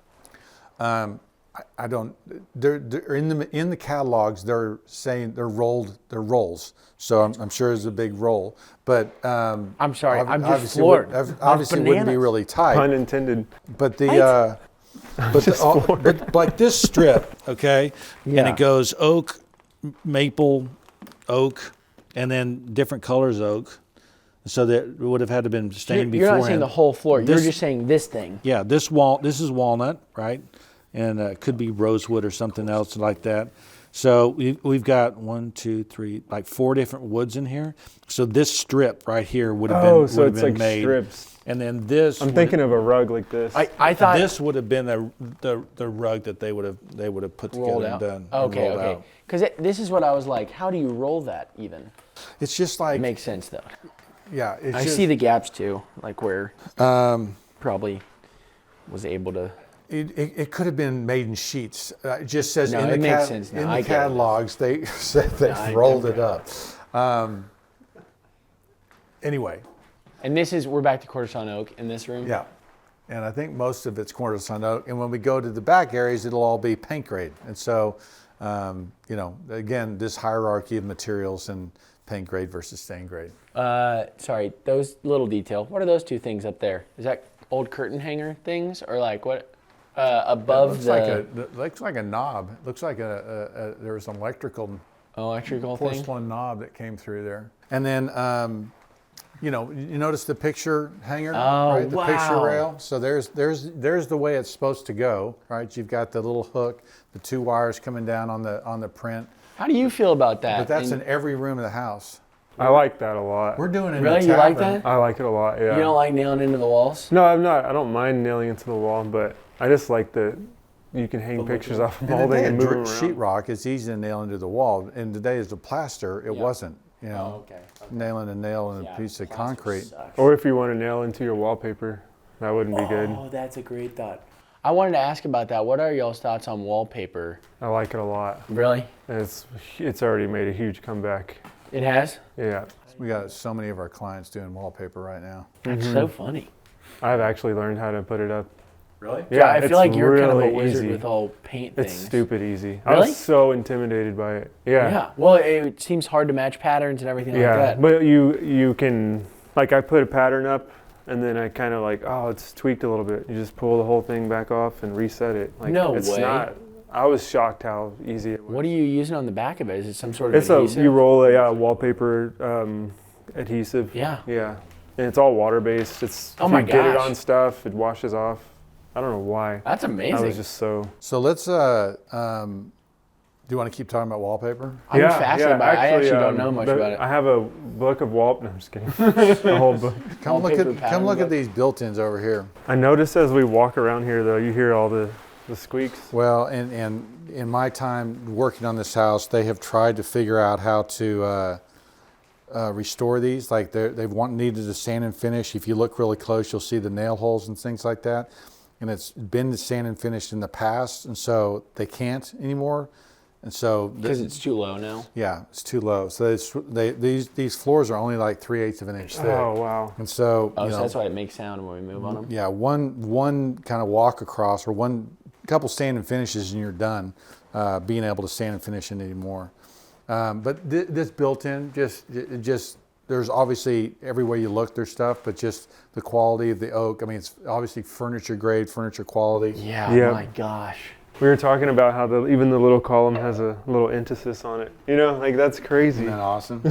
Speaker 4: I don't. They're in the catalogs. They're saying they're rolls. So I'm sure it's a big roll. But
Speaker 1: I'm sorry, I'm just
Speaker 4: obviously
Speaker 1: floored.
Speaker 4: Obviously, it wouldn't be
Speaker 1: Bananas.
Speaker 4: really tight.
Speaker 3: Pun intended.
Speaker 4: But but like this strip, okay, and
Speaker 1: Yeah.
Speaker 4: it goes oak, maple, oak, and then different colors oak. So that it would have had to been stained
Speaker 1: You're
Speaker 4: beforehand.
Speaker 1: not saying the whole floor. You're
Speaker 4: This-
Speaker 1: just saying this thing.
Speaker 4: Yeah, this is walnut, right? And it could be rosewood or something else like that. So we've got 1, 2, 3, like 4 different woods in here. So this strip right here would have
Speaker 3: Oh,
Speaker 4: been
Speaker 3: so
Speaker 4: would have
Speaker 3: it's
Speaker 4: been
Speaker 3: like
Speaker 4: made.
Speaker 3: strips.
Speaker 4: And then this.
Speaker 3: I'm thinking of a rug like this.
Speaker 1: I thought
Speaker 4: this would have been the rug that they would have put
Speaker 1: rolled
Speaker 4: together
Speaker 1: out.
Speaker 4: and done.
Speaker 1: Okay,
Speaker 4: and rolled
Speaker 1: okay.
Speaker 4: out.
Speaker 1: Because this is what I was like. How do you roll that even?
Speaker 4: It's just like
Speaker 1: It makes sense though.
Speaker 4: yeah. It's
Speaker 1: I
Speaker 4: just,
Speaker 1: see the gaps too, like where probably was able to.
Speaker 4: It could have been made in sheets. It just says
Speaker 1: No,
Speaker 4: in
Speaker 1: it
Speaker 4: the
Speaker 1: makes sense now.
Speaker 4: in
Speaker 1: I
Speaker 4: the
Speaker 1: get it.
Speaker 4: catalogs they said they
Speaker 1: I
Speaker 4: rolled
Speaker 1: get
Speaker 4: it up. Anyway,
Speaker 1: And this is we're back to quarter-sawn oak in this room.
Speaker 4: yeah, and I think most of it's quarter-sawn oak. And when we go to the back areas, it'll all be paint grade. And so, again, this hierarchy of materials and paint grade versus stain grade.
Speaker 1: Sorry, those little detail. What are those two things up there? Is that old curtain hanger things or like what? Above
Speaker 4: Looks like a knob. It looks like there was an electrical
Speaker 1: electrical thing.
Speaker 4: porcelain knob that came through there. And then, you notice the picture hanger,
Speaker 1: Oh,
Speaker 4: right? The picture
Speaker 1: wow.
Speaker 4: rail. So there's the way it's supposed to go, right? You've got the little hook, the 2 wires coming down on the print.
Speaker 1: How do you feel about that?
Speaker 4: But that's
Speaker 1: And
Speaker 4: in every room of the house.
Speaker 3: I like that a lot.
Speaker 4: We're doing it.
Speaker 1: Really?
Speaker 4: in the
Speaker 1: You like
Speaker 4: tavern.
Speaker 1: that?
Speaker 3: I like it a lot, yeah.
Speaker 1: you don't like nailing into the walls?
Speaker 3: No, I'm not. I don't mind nailing into the wall, but I just like that you can hang pictures off a
Speaker 4: In the
Speaker 3: molding
Speaker 4: day
Speaker 3: and
Speaker 4: of
Speaker 3: move them around.
Speaker 4: sheetrock, it's easy to nail into the wall. In the days of plaster, it
Speaker 1: Yeah.
Speaker 4: wasn't.
Speaker 1: Oh, okay.
Speaker 4: Nailing a nail in
Speaker 1: Yeah,
Speaker 4: a piece of
Speaker 1: plastic
Speaker 4: concrete.
Speaker 1: sucks.
Speaker 3: Or if you want to nail into your wallpaper, that wouldn't be good.
Speaker 1: Oh, that's a great thought. I wanted to ask about that. What are y'all's thoughts on wallpaper?
Speaker 3: I like it a lot.
Speaker 1: Really?
Speaker 3: And it's already made a huge comeback.
Speaker 1: It has?
Speaker 3: Yeah.
Speaker 4: We got so many of our clients doing wallpaper right now.
Speaker 1: That's so funny.
Speaker 3: I've actually learned how to put it up.
Speaker 4: Really?
Speaker 3: Yeah,
Speaker 1: I
Speaker 3: it's
Speaker 1: feel like you're kind of a
Speaker 3: really
Speaker 1: wizard
Speaker 3: easy.
Speaker 1: with all paint
Speaker 3: It's
Speaker 1: things.
Speaker 3: stupid easy. I
Speaker 1: Really?
Speaker 3: was so intimidated by it. Yeah.
Speaker 1: Yeah. Well, it seems hard to match patterns and everything
Speaker 3: Yeah,
Speaker 1: like that.
Speaker 3: but you can, like I put a pattern up and then I kind of like, oh, it's tweaked a little bit. You just pull the whole thing back off and reset it. Like,
Speaker 1: No
Speaker 3: it's
Speaker 1: way.
Speaker 3: not, I was shocked how easy it was.
Speaker 1: What are you using on the back of it? Is it some sort of
Speaker 3: It's
Speaker 1: adhesive?
Speaker 3: you roll a wallpaper adhesive.
Speaker 1: Yeah.
Speaker 3: Yeah. And it's all water based. It's
Speaker 1: Oh
Speaker 3: if
Speaker 1: my
Speaker 3: you get it
Speaker 1: gosh.
Speaker 3: on stuff, it washes off. I don't know why.
Speaker 1: That's amazing.
Speaker 3: I was just so
Speaker 4: So let's, do you want to keep talking about wallpaper?
Speaker 1: I'm fascinated by it. I actually don't know much
Speaker 3: but
Speaker 1: about it.
Speaker 3: I have a book of no, I'm just kidding. A whole book.
Speaker 4: Come look
Speaker 1: Wallpaper
Speaker 4: at
Speaker 1: pattern book.
Speaker 4: these built-ins over here.
Speaker 3: I noticed as we walk around here though, you hear all the squeaks.
Speaker 4: Well, and in my time working on this house, they have tried to figure out how to restore these. Like they've needed to sand and finish. If you look really close, you'll see the nail holes and things like that. And it's been sand and finished in the past, and so they can't anymore. And so
Speaker 1: Because it's too low now.
Speaker 4: yeah, it's too low. So these floors are only like 3/8 of an inch thick.
Speaker 3: Oh wow.
Speaker 4: And so,
Speaker 1: Oh,
Speaker 4: you
Speaker 1: so
Speaker 4: know,
Speaker 1: that's why it makes sound when we move on them.
Speaker 4: yeah, one kind of walk across or one couple sand and finishes and you're done being able to sand and finish it anymore. But this built-in, just there's obviously everywhere you look there's stuff, but just the quality of the oak. I mean, it's obviously furniture grade, furniture quality.
Speaker 1: Yeah.
Speaker 3: Yeah.
Speaker 1: My gosh.
Speaker 3: We were talking about how even the little column has a little emphasis on it. You know, like that's crazy.
Speaker 4: Isn't that awesome?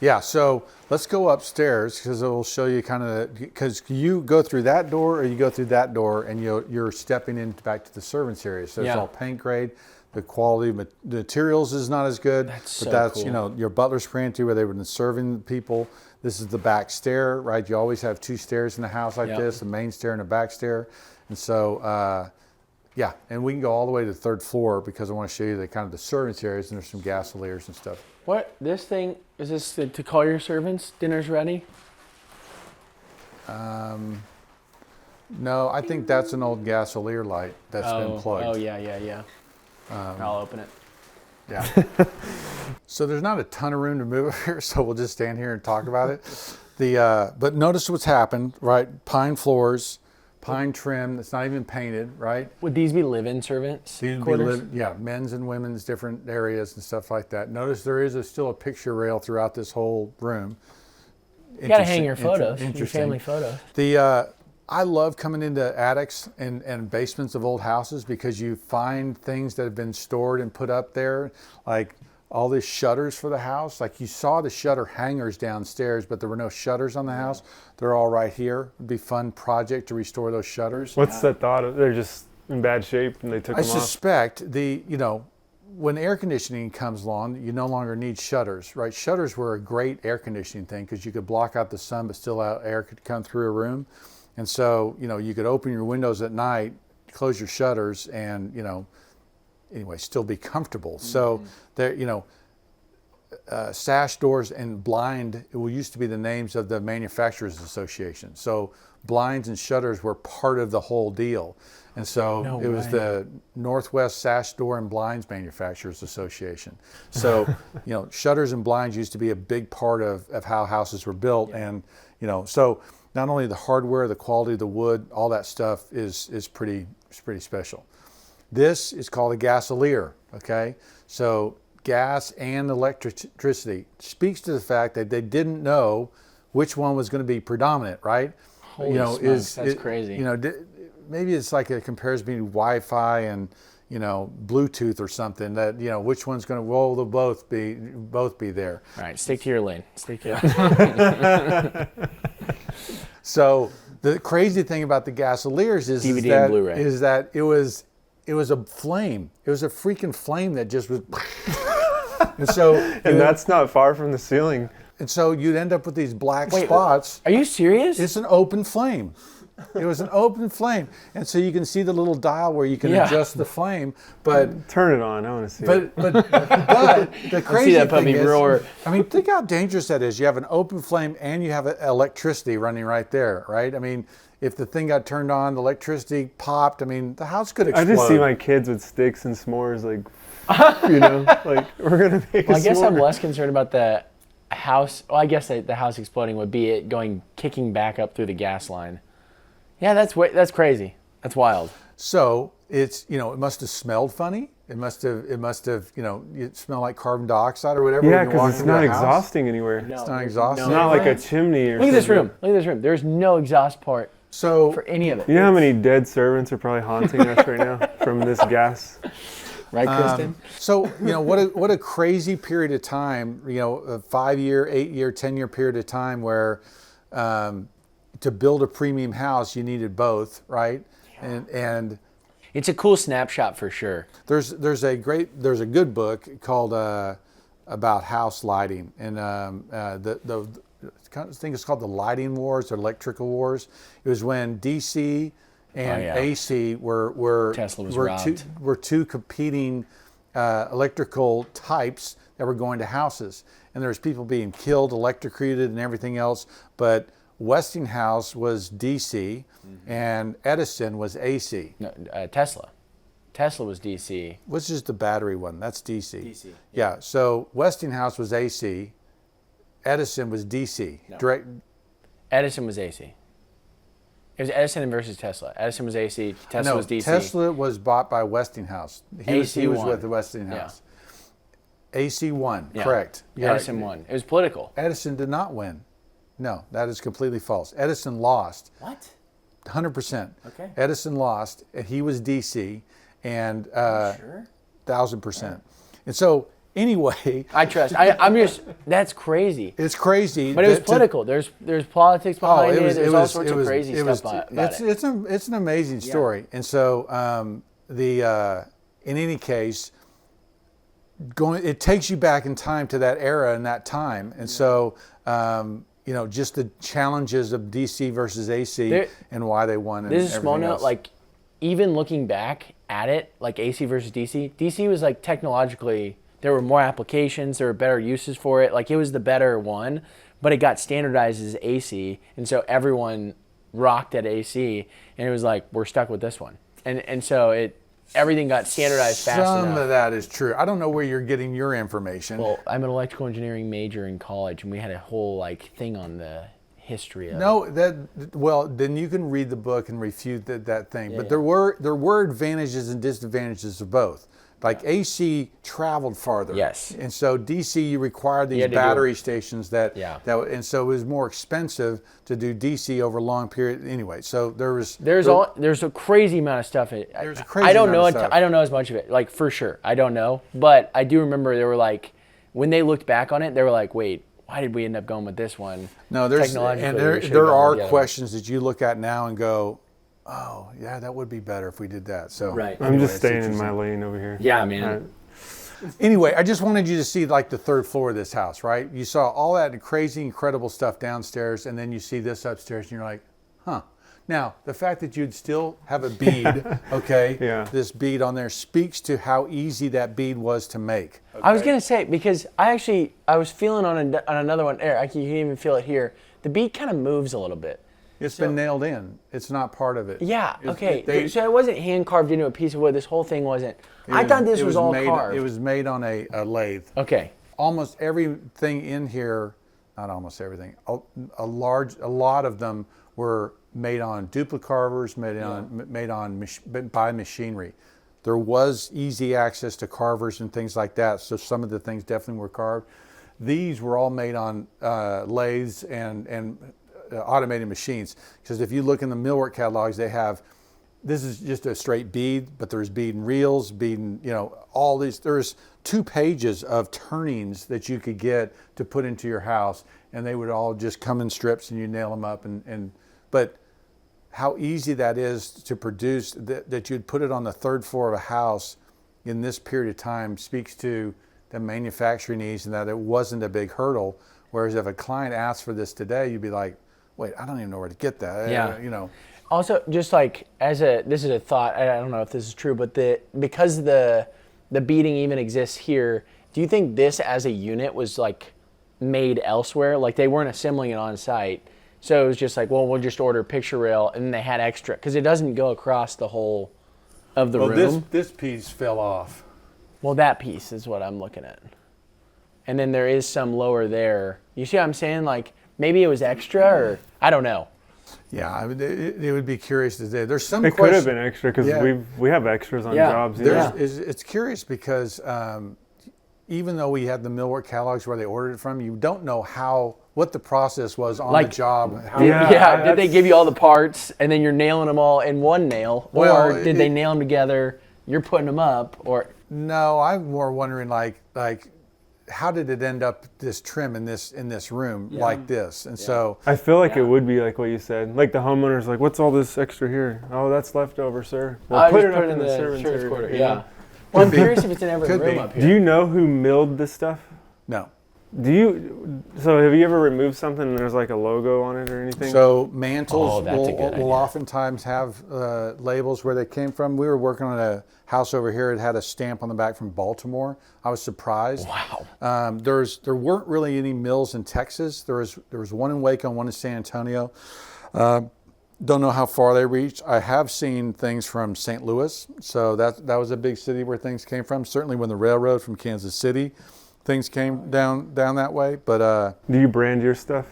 Speaker 4: Yeah, so let's go upstairs because it will show you kind of because you go through that door or you go through that door and you're stepping in back to the servants area. So it's
Speaker 1: Yeah.
Speaker 4: all paint grade. The quality of the materials is not as good.
Speaker 1: That's
Speaker 4: but
Speaker 1: so
Speaker 4: that's
Speaker 1: cool.
Speaker 4: your butler's pantry where they were serving people. This is the back stair, right? You always have 2 stairs in a house like
Speaker 1: Yep.
Speaker 4: this, the main stair and a back stair. And so, yeah, and we can go all the way to the 3rd floor because I want to show you the kind of the servants areas, and there's some gasoliers and stuff.
Speaker 1: What, this thing, is this to call your servants, dinner's ready?
Speaker 4: No, I think that's an old gasolier light that's been plugged.
Speaker 1: Oh, yeah. I'll open it.
Speaker 4: Yeah. So there's not a ton of room to move here, so we'll just stand here and talk about it. But notice what's happened, right? Pine floors, pine trim that's not even painted, right?
Speaker 1: Would these be live-in servants?
Speaker 4: These would
Speaker 1: quarters?
Speaker 4: be men's and women's different areas and stuff like that. Notice there is still a picture rail throughout this whole room.
Speaker 1: You gotta hang your photos, your
Speaker 4: Interesting.
Speaker 1: family photos.
Speaker 4: I love coming into attics and basements of old houses because you find things that have been stored and put up there, like all these shutters for the house. Like you saw the shutter hangers downstairs, but there were no shutters on the house. They're all right here. It'd be a fun project to restore those shutters.
Speaker 3: What's the thought of they're just in bad shape and they took
Speaker 4: I
Speaker 3: them off?
Speaker 4: suspect when air conditioning comes along, you no longer need shutters, right? Shutters were a great air conditioning thing because you could block out the sun, but still air could come through a room. And so, you could open your windows at night, close your shutters, and, anyway, still be comfortable. So, there, sash doors and blind, it used to be the names of the Manufacturers Association. So, blinds and shutters were part of the whole deal. And so, it was the Northwest Sash Door and Blinds Manufacturers Association. So, shutters and blinds used to be a big part of how houses were built. Yeah. And, so not only the hardware, the quality of the wood, all that stuff is pretty special. This is called a gasolier, okay? So gas and electricity speaks to the fact that they didn't know which one was going to be predominant, right?
Speaker 1: Holy smokes, that's crazy.
Speaker 4: Maybe it's like a comparison between Wi-Fi and Bluetooth or something. That which one's going to they'll both be there.
Speaker 1: All right, stick to your lane. Stick to your lane.
Speaker 4: So the crazy thing about the gasoliers is
Speaker 1: DVD and Blu-ray.
Speaker 4: that it was a flame. It was a freaking flame that just was. And so
Speaker 3: and that's not far from the ceiling.
Speaker 4: And so you'd end up with these black spots.
Speaker 1: Are you serious?
Speaker 4: It's an open flame. It was an open flame, and so you can see the little dial where you can adjust the flame. But
Speaker 3: turn it on. I want to see it.
Speaker 4: But the crazy thing is, I mean, think how dangerous that is. You have an open flame and you have electricity running right there, right? I mean, if the thing got turned on, the electricity popped. I mean, the house could explode.
Speaker 3: I just see my kids with sticks and s'mores, like like we're gonna make.
Speaker 1: Well, I guess I'm less concerned about the house. Well, I guess the house exploding would be it kicking back up through the gas line. Yeah, that's crazy. That's wild.
Speaker 4: So it's it must have smelled funny. It must have it smelled like carbon dioxide or whatever.
Speaker 3: Yeah, because it's not exhausting anywhere.
Speaker 1: No,
Speaker 4: it's not exhausting.
Speaker 3: It's not like a chimney or
Speaker 1: Look at
Speaker 3: something.
Speaker 1: this room. There's no exhaust port for any of it.
Speaker 3: You know how many dead servants are probably haunting us right now from this gas?
Speaker 1: Right, Kristen?
Speaker 4: So what a crazy period of time. A 5-year, 8-year, 10-year period of time where. To build a premium house, you needed both, right? Yeah. And
Speaker 1: it's a cool snapshot for sure.
Speaker 4: There's a good book called about house lighting, and the thing is called the Lighting Wars or Electrical Wars. It was when DC and AC
Speaker 1: Tesla was
Speaker 4: were two competing electrical types that were going to houses, and there was people being killed, electrocuted, and everything else, but Westinghouse was DC, and Edison was AC.
Speaker 1: No, Tesla. Tesla was DC.
Speaker 4: What's just the battery one? That's DC.
Speaker 1: DC.
Speaker 4: Yeah. So Westinghouse was AC. Edison was DC.
Speaker 1: No. Edison was AC. It was Edison versus Tesla. Edison was AC. Tesla was DC.
Speaker 4: Tesla was bought by Westinghouse. He was with the Westinghouse.
Speaker 1: Yeah.
Speaker 4: AC won. Yeah. Correct.
Speaker 1: Edison won. It was political.
Speaker 4: Edison did not win. No, that is completely false. Edison lost.
Speaker 1: What?
Speaker 4: 100%.
Speaker 1: Okay.
Speaker 4: Edison lost, and he was DC, and
Speaker 1: sure?
Speaker 4: 1,000%. Right. And so, anyway,
Speaker 1: I trust. I'm just. That's crazy.
Speaker 4: It's crazy,
Speaker 1: but it was political. There's politics behind it. There's all sorts of crazy stuff about it.
Speaker 4: It's an amazing story, and so in any case, it takes you back in time to that era and that time. And so, just the challenges of DC versus AC and why they won.
Speaker 1: This is a small note, like even looking back at it, like AC versus DC was like technologically, there were more applications, there were better uses for it. Like it was the better one, but it got standardized as AC. And so everyone rocked at AC and it was like, we're stuck with this one. And so everything got standardized fast enough.
Speaker 4: Some of that is true. I don't know where you're getting your information.
Speaker 1: Well, I'm an electrical engineering major in college and we had a whole like thing on the history of
Speaker 4: then you can read the book and refute that thing. But there were advantages and disadvantages of both. Like AC traveled farther.
Speaker 1: Yes.
Speaker 4: And so DC, you required these battery stations and so it was more expensive to do DC over a long period. Anyway, so there's
Speaker 1: a crazy amount of stuff.
Speaker 4: There's a crazy
Speaker 1: I don't
Speaker 4: amount
Speaker 1: know
Speaker 4: of stuff.
Speaker 1: I don't know as much of it, like for sure. I don't know, but I do remember they were like, when they looked back on it, they were like, wait, why did we end up going with this one?
Speaker 4: No, there are questions that you look at now and go, oh, yeah, that would be better if we did that. So
Speaker 1: right.
Speaker 3: I'm just staying in my lane over here.
Speaker 1: Yeah, man.
Speaker 4: Anyway, I just wanted you to see like the third floor of this house, right? You saw all that crazy, incredible stuff downstairs, and then you see this upstairs, and you're like, huh. Now, the fact that you'd still have a bead, this bead on there speaks to how easy that bead was to make. Okay?
Speaker 1: I was going to say, because I was feeling on another one, you can even feel it here. The bead kind of moves a little bit.
Speaker 4: It's been nailed in. It's not part of it.
Speaker 1: Yeah, okay. So it wasn't hand carved into a piece of wood. This whole thing wasn't. I thought this was all carved.
Speaker 4: It was made on a lathe.
Speaker 1: Okay.
Speaker 4: Almost everything in here, not almost everything, a lot of them were made on duplicarvers, made on by machinery. There was easy access to carvers and things like that, so some of the things definitely were carved. These were all made on lathes and automated machines, because if you look in the millwork catalogs, they have, this is just a straight bead, but there's bead and reels, bead and, all these, there's 2 pages of turnings that you could get to put into your house, and they would all just come in strips and you nail them up, but how easy that is to produce, that you'd put it on the 3rd floor of a house in this period of time speaks to the manufacturing needs and that it wasn't a big hurdle. Whereas if a client asked for this today, you'd be like, wait, I don't even know where to get that.
Speaker 1: Yeah. Also, just like this is a thought. I don't know if this is true, but because the beading even exists here, do you think this as a unit was like made elsewhere? Like they weren't assembling it on site, so it was just like, well, we'll just order a picture rail, and then they had extra because it doesn't go across the whole of the room.
Speaker 4: This piece fell off.
Speaker 1: Well, that piece is what I'm looking at, and then there is some lower there. You see what I'm saying? Like. Maybe it was extra, or I don't know.
Speaker 4: Yeah, I mean, it would be curious to say. There's some.
Speaker 3: It could have been extra because we have extras on jobs.
Speaker 4: It's curious because even though we had the millwork catalogs where they ordered it from, you don't know what the process was on the job.
Speaker 1: Did they give you all the parts and then you're nailing them all in one nail, or did they nail them together? You're putting them up, or
Speaker 4: no? I'm more wondering like. How did it end up this trim in this room like this? And so
Speaker 3: I feel like it would be like what you said. Like the homeowner's like, "What's all this extra here? Oh, that's leftover, sir. Well, put it up in the servant's quarter."
Speaker 1: Yeah. Well, I'm curious if it's in every room up here.
Speaker 3: Do you know who milled this stuff?
Speaker 4: No.
Speaker 3: So have you ever removed something and there's like a logo on it or anything?
Speaker 4: So mantles will oftentimes have labels where they came from. We were working on a house over here. It had a stamp on the back from Baltimore. I was surprised.
Speaker 1: Wow.
Speaker 4: There weren't really any mills in Texas. There was one in Waco and one in San Antonio. Don't know how far they reached. I have seen things from St. Louis. So that was a big city where things came from. Certainly when the railroad from Kansas City, things came down that way. But
Speaker 3: do you brand your stuff?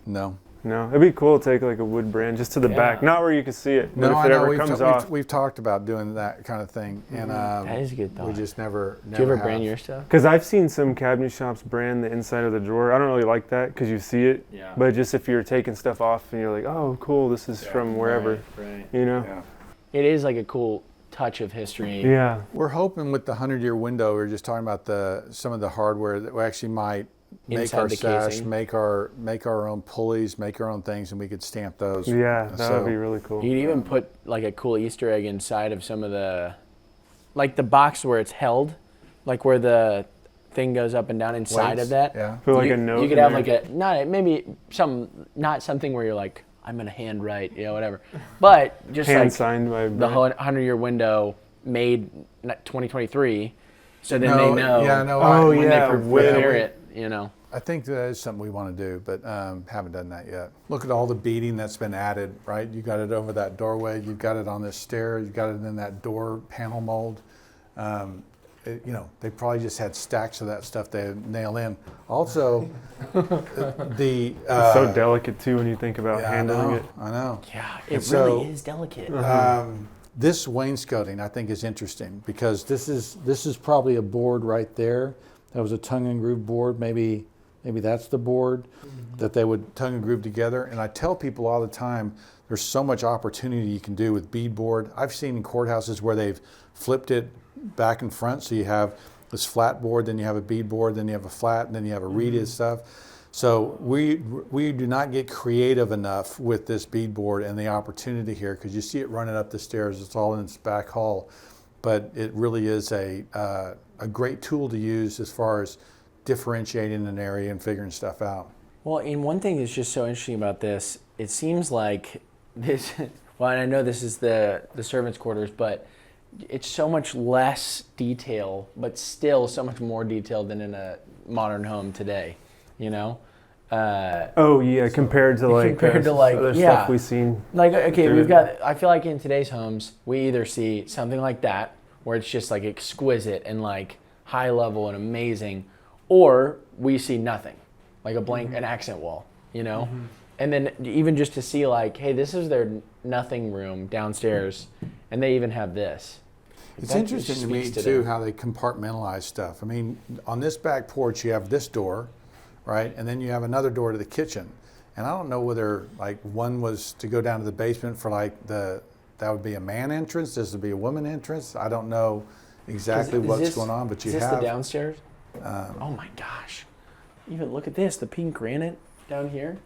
Speaker 4: No.
Speaker 3: No, it'd be cool to take like a wood brand just to the back, not where you can see it.
Speaker 4: No,
Speaker 3: if
Speaker 4: I
Speaker 3: it
Speaker 4: know.
Speaker 3: ever comes off.
Speaker 4: We've talked about doing that kind of thing, and
Speaker 1: that is a good thought.
Speaker 4: We just never.
Speaker 1: Do you ever brand your stuff?
Speaker 3: Because I've seen some cabinet shops brand the inside of the drawer. I don't really like that because you see it.
Speaker 1: Yeah.
Speaker 3: But just if you're taking stuff off and you're like, oh, cool, this is from wherever.
Speaker 1: Right.
Speaker 4: Yeah.
Speaker 1: It is like a cool touch of history.
Speaker 3: Yeah.
Speaker 4: We're hoping with the 100-year window, we were just talking about some of the hardware that we actually might make our sash, make our own pulleys, make our own things, and we could stamp those.
Speaker 3: Yeah, that would be really cool.
Speaker 1: You'd even put like a cool Easter egg inside of some of the, like the box where it's held. like where the thing goes up and down inside
Speaker 4: Weights,
Speaker 1: of that.
Speaker 4: yeah.
Speaker 3: Put like a note
Speaker 1: You could
Speaker 3: in
Speaker 1: have
Speaker 3: there.
Speaker 1: like not something where you're like, I'm gonna hand write, whatever. But just
Speaker 3: Hand
Speaker 1: like
Speaker 3: signed by
Speaker 1: the
Speaker 3: Brent.
Speaker 1: 100-year window made 2023, so then
Speaker 4: No,
Speaker 1: they know
Speaker 4: yeah, no,
Speaker 3: Oh,
Speaker 1: when
Speaker 3: yeah,
Speaker 1: they prepare it.
Speaker 4: I think that is something we want to do, but haven't done that yet. Look at all the beading that's been added, right? You got it over that doorway, you've got it on this stair, you've got it in that door panel mold. They probably just had stacks of that stuff they nail in. Also, the
Speaker 3: It's so delicate too when you think about
Speaker 4: yeah,
Speaker 3: handling it.
Speaker 4: I know.
Speaker 1: Yeah, it
Speaker 4: And so,
Speaker 1: really is delicate.
Speaker 4: This wainscoting I think is interesting because this is probably a board right there. That was a tongue and groove board. Maybe that's the board that they would tongue and groove together. And I tell people all the time, there's so much opportunity you can do with beadboard. I've seen in courthouses where they've flipped it back and front, so you have this flat board, then you have a beadboard, then you have a flat, and then you have a reeded stuff. So we do not get creative enough with this beadboard and the opportunity here, because you see it running up the stairs. It's all in its back hall, but it really is a great tool to use as far as differentiating an area and figuring stuff out.
Speaker 1: Well, and one thing that's just so interesting about this, it seems like this, well, and I know this is the servants' quarters, but it's so much less detail, but still so much more detailed than in a modern home today,
Speaker 3: Oh yeah, compared to other
Speaker 1: yeah.
Speaker 3: stuff we've seen.
Speaker 1: Like, okay,
Speaker 3: Dude.
Speaker 1: I feel like in today's homes, we either see something like that, where it's just like exquisite and like high level and amazing, or we see nothing, like a blank, an accent wall, And then even just to see like, hey, this is their nothing room downstairs, and they even have this.
Speaker 4: It's
Speaker 1: That
Speaker 4: interesting
Speaker 1: just
Speaker 4: to me
Speaker 1: speaks to
Speaker 4: too
Speaker 1: them.
Speaker 4: how they compartmentalize stuff. I mean, on this back porch you have this door, right, and then you have another door to the kitchen. And I don't know whether like one was to go down to the basement for like that would be a man entrance. This would be a woman entrance. I don't know exactly what's going on, but you
Speaker 1: is this
Speaker 4: have
Speaker 1: the downstairs? Oh my gosh! Even look at this, the pink granite down here.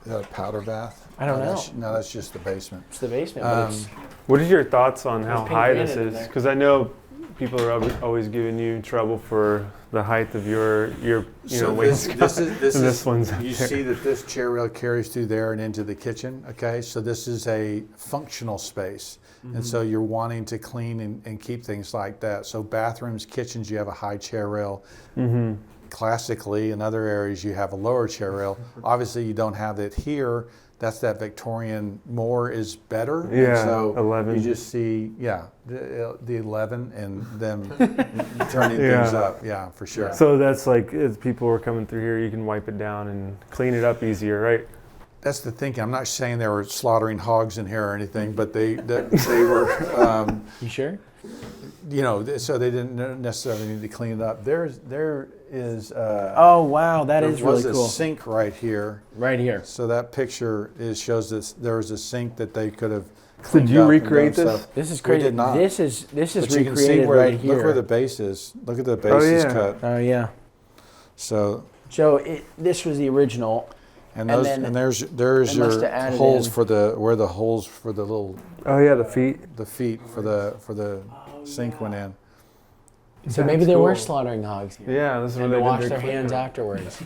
Speaker 4: a powder bath.
Speaker 1: I don't know.
Speaker 4: No, that's just the basement.
Speaker 1: It's the basement. But it's,
Speaker 3: What is your thoughts on how
Speaker 1: pink
Speaker 3: high this
Speaker 1: granite in
Speaker 3: is?
Speaker 1: there.
Speaker 3: Because I know people are always giving you trouble for the height of your
Speaker 4: So
Speaker 3: wainscot. This one's up
Speaker 4: you
Speaker 3: there.
Speaker 4: see that this chair rail carries through there and into the kitchen. Okay, so this is a functional space, and so you're wanting to clean and keep things like that. So bathrooms, kitchens, you have a high chair rail. Classically, in other areas, you have a lower chair rail. Obviously, you don't have it here. That's that Victorian. More is better. And
Speaker 3: Yeah,
Speaker 4: so
Speaker 3: 11.
Speaker 4: You just see, the 11 and them turning
Speaker 3: Yeah.
Speaker 4: things up. Yeah, for sure.
Speaker 3: So that's like, as people are coming through here, you can wipe it down and clean it up easier, right?
Speaker 4: That's the thinking. I'm not saying they were slaughtering hogs in here or anything, but they were,
Speaker 1: you sure?
Speaker 4: so they didn't necessarily need to clean it up. There is.
Speaker 1: Oh wow, that
Speaker 4: there
Speaker 1: is really
Speaker 4: was a
Speaker 1: cool.
Speaker 4: sink right here.
Speaker 1: Right here.
Speaker 4: So that picture shows this. There was a sink that they could have.
Speaker 3: Did
Speaker 4: cleaned
Speaker 3: you
Speaker 4: up and
Speaker 3: recreate
Speaker 4: done
Speaker 3: this?
Speaker 4: stuff.
Speaker 1: This is
Speaker 4: We
Speaker 1: crazy.
Speaker 4: did not.
Speaker 1: This is
Speaker 4: But you can see
Speaker 1: recreated
Speaker 4: where,
Speaker 1: right here.
Speaker 4: look where the base is. Look at the base is
Speaker 3: yeah.
Speaker 4: cut.
Speaker 1: Oh yeah.
Speaker 4: So
Speaker 1: So this was the original.
Speaker 4: and
Speaker 1: And
Speaker 4: those
Speaker 1: then
Speaker 4: and there's
Speaker 1: they must have
Speaker 4: your
Speaker 1: added
Speaker 4: holes
Speaker 1: in-
Speaker 4: for the holes for the little
Speaker 3: Oh yeah, the feet.
Speaker 4: feet for the sink went in.
Speaker 1: So maybe they were slaughtering hogs here.
Speaker 3: Yeah, this is
Speaker 1: And
Speaker 3: what
Speaker 1: they
Speaker 3: they
Speaker 1: wash
Speaker 3: did.
Speaker 1: their hands afterwards.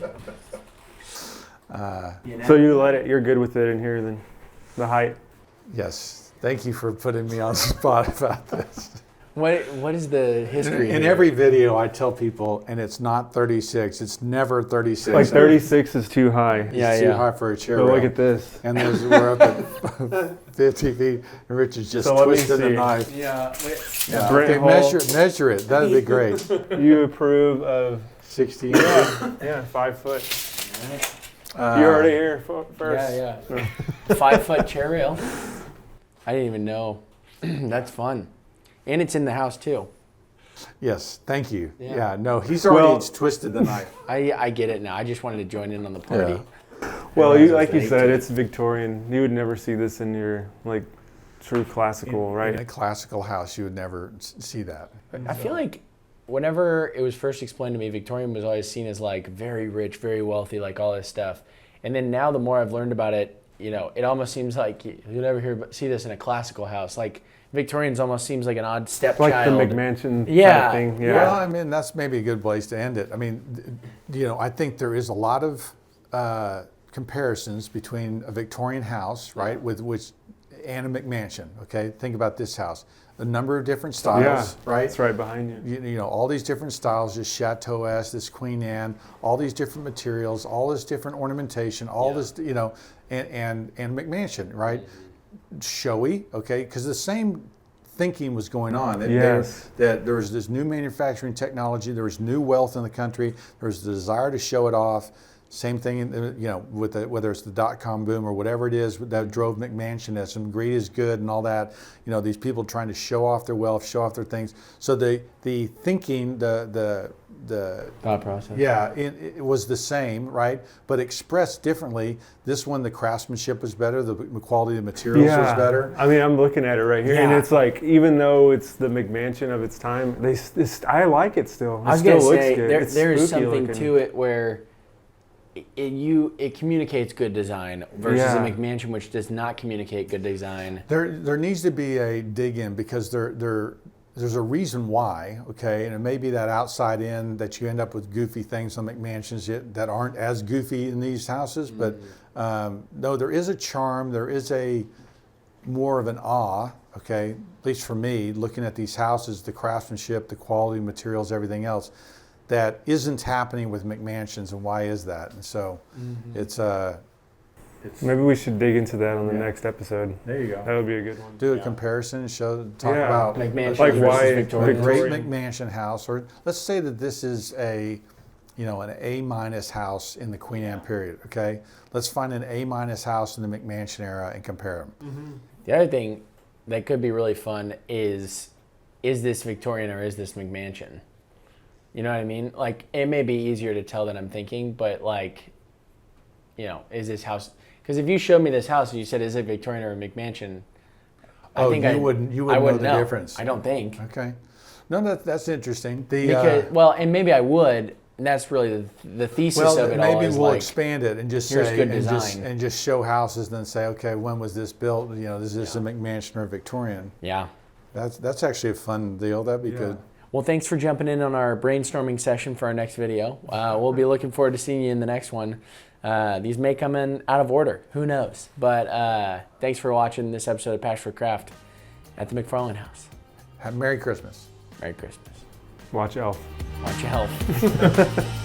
Speaker 3: So you're good with it in here then, the height.
Speaker 4: Yes. Thank you for putting me on the spot about this.
Speaker 1: What is the history?
Speaker 4: In
Speaker 1: here?
Speaker 4: every video, I tell people, and it's not 36. It's never 36.
Speaker 3: Like 36 is too high.
Speaker 4: It's
Speaker 1: Yeah,
Speaker 4: too
Speaker 1: yeah.
Speaker 4: high for a chair
Speaker 3: But
Speaker 4: rail.
Speaker 3: look at this.
Speaker 4: And we're up at 50 feet, and Richard's just
Speaker 3: So let me
Speaker 4: twisting the
Speaker 3: see.
Speaker 4: knife.
Speaker 1: Yeah.
Speaker 4: Yeah,
Speaker 3: Brent
Speaker 4: okay,
Speaker 3: hole.
Speaker 4: measure it. That'd be great.
Speaker 3: You approve of
Speaker 4: 60.
Speaker 3: 5 foot. You're already here first.
Speaker 1: Yeah. 5 foot chair rail. I didn't even know. That's fun. And it's in the house too.
Speaker 4: Yes, thank you.
Speaker 1: Yeah.
Speaker 4: Yeah, no, he's already
Speaker 3: Well-
Speaker 4: twisted the knife.
Speaker 1: I get it now. I just wanted to join in on the party.
Speaker 3: Well,
Speaker 1: Realize
Speaker 3: like you
Speaker 1: it's
Speaker 3: said,
Speaker 1: 18.
Speaker 3: it's Victorian. You would never see this in your like true classical, right?
Speaker 4: In a classical house, you would never see that.
Speaker 1: I feel like whenever it was first explained to me, Victorian was always seen as like very rich, very wealthy, like all this stuff. And then now the more I've learned about it, it almost seems like you'll never see this in a classical house. Like Victorian's almost seems like an odd stepchild.
Speaker 3: Like the McMansion
Speaker 1: Yeah.
Speaker 3: kind of thing. Yeah.
Speaker 4: Well, I mean, that's maybe a good place to end it. I mean, I think there is a lot of comparisons between a Victorian house, right, and a McMansion. Okay, think about this house. A number of different styles, right?
Speaker 3: It's right behind you.
Speaker 4: You know, all these different styles, this Chateau-esque, this Queen Anne, all these different materials, all this different ornamentation, all this, and McMansion, right? Showy, okay, because the same thinking was going on. That there was this new manufacturing technology, there was new wealth in the country, there was the desire to show it off. Same thing, with whether it's the dot-com boom or whatever it is that drove McMansionism, greed is good and all that. These people trying to show off their wealth, show off their things. So the thinking, the
Speaker 1: thought process.
Speaker 4: Yeah, it was the same, right? But expressed differently. This one, the craftsmanship was better, the quality of the materials was better.
Speaker 3: I mean, I'm looking at it right here, and it's like, even though it's the McMansion of its time, I like it still.
Speaker 1: I was
Speaker 3: still
Speaker 1: going to
Speaker 3: looks
Speaker 1: say,
Speaker 3: good.
Speaker 1: there is something
Speaker 3: looking.
Speaker 1: to it where it communicates good design versus a McMansion which does not communicate good design.
Speaker 4: There needs to be a dig in because there's a reason why, okay, and it may be that outside in that you end up with goofy things on McMansions that aren't as goofy in these houses, but no, there is a charm, there is a more of an awe, okay, at least for me, looking at these houses, the craftsmanship, the quality, materials, everything else, that isn't happening with McMansions, and why is that? And so it's
Speaker 3: maybe we should dig into that on the next episode.
Speaker 4: There you go.
Speaker 3: That would be a good one.
Speaker 4: Do a comparison, talk about
Speaker 1: McMansion
Speaker 3: like
Speaker 1: versus
Speaker 3: why
Speaker 1: Victorian.
Speaker 4: a great McMansion house, or let's say that this is an A- house in the Queen Anne period. Okay, let's find an A- house in the McMansion era and compare them.
Speaker 1: The other thing that could be really fun is this Victorian or is this McMansion? You know what I mean? Like, it may be easier to tell than I'm thinking, but is this house? Because if you showed me this house and you said, is it Victorian or a McMansion? I
Speaker 4: wouldn't know the difference.
Speaker 1: I don't think.
Speaker 4: Okay, no, that's interesting.
Speaker 1: And maybe I would, and that's really the thesis of it all.
Speaker 4: Maybe we'll expand it and just
Speaker 1: here's
Speaker 4: say
Speaker 1: good design.
Speaker 4: and just show houses, and then say, okay, when was this built? Is this a McMansion or a Victorian?
Speaker 1: Yeah,
Speaker 4: that's actually a fun deal. That'd be good.
Speaker 1: Well, thanks for jumping in on our brainstorming session for our next video. We'll be looking forward to seeing you in the next one. These may come in out of order. Who knows? But thanks for watching this episode of Passion for Craft at the McFarland House.
Speaker 4: Merry Christmas.
Speaker 1: Merry Christmas.
Speaker 3: Watch Elf.
Speaker 1: Watch your health.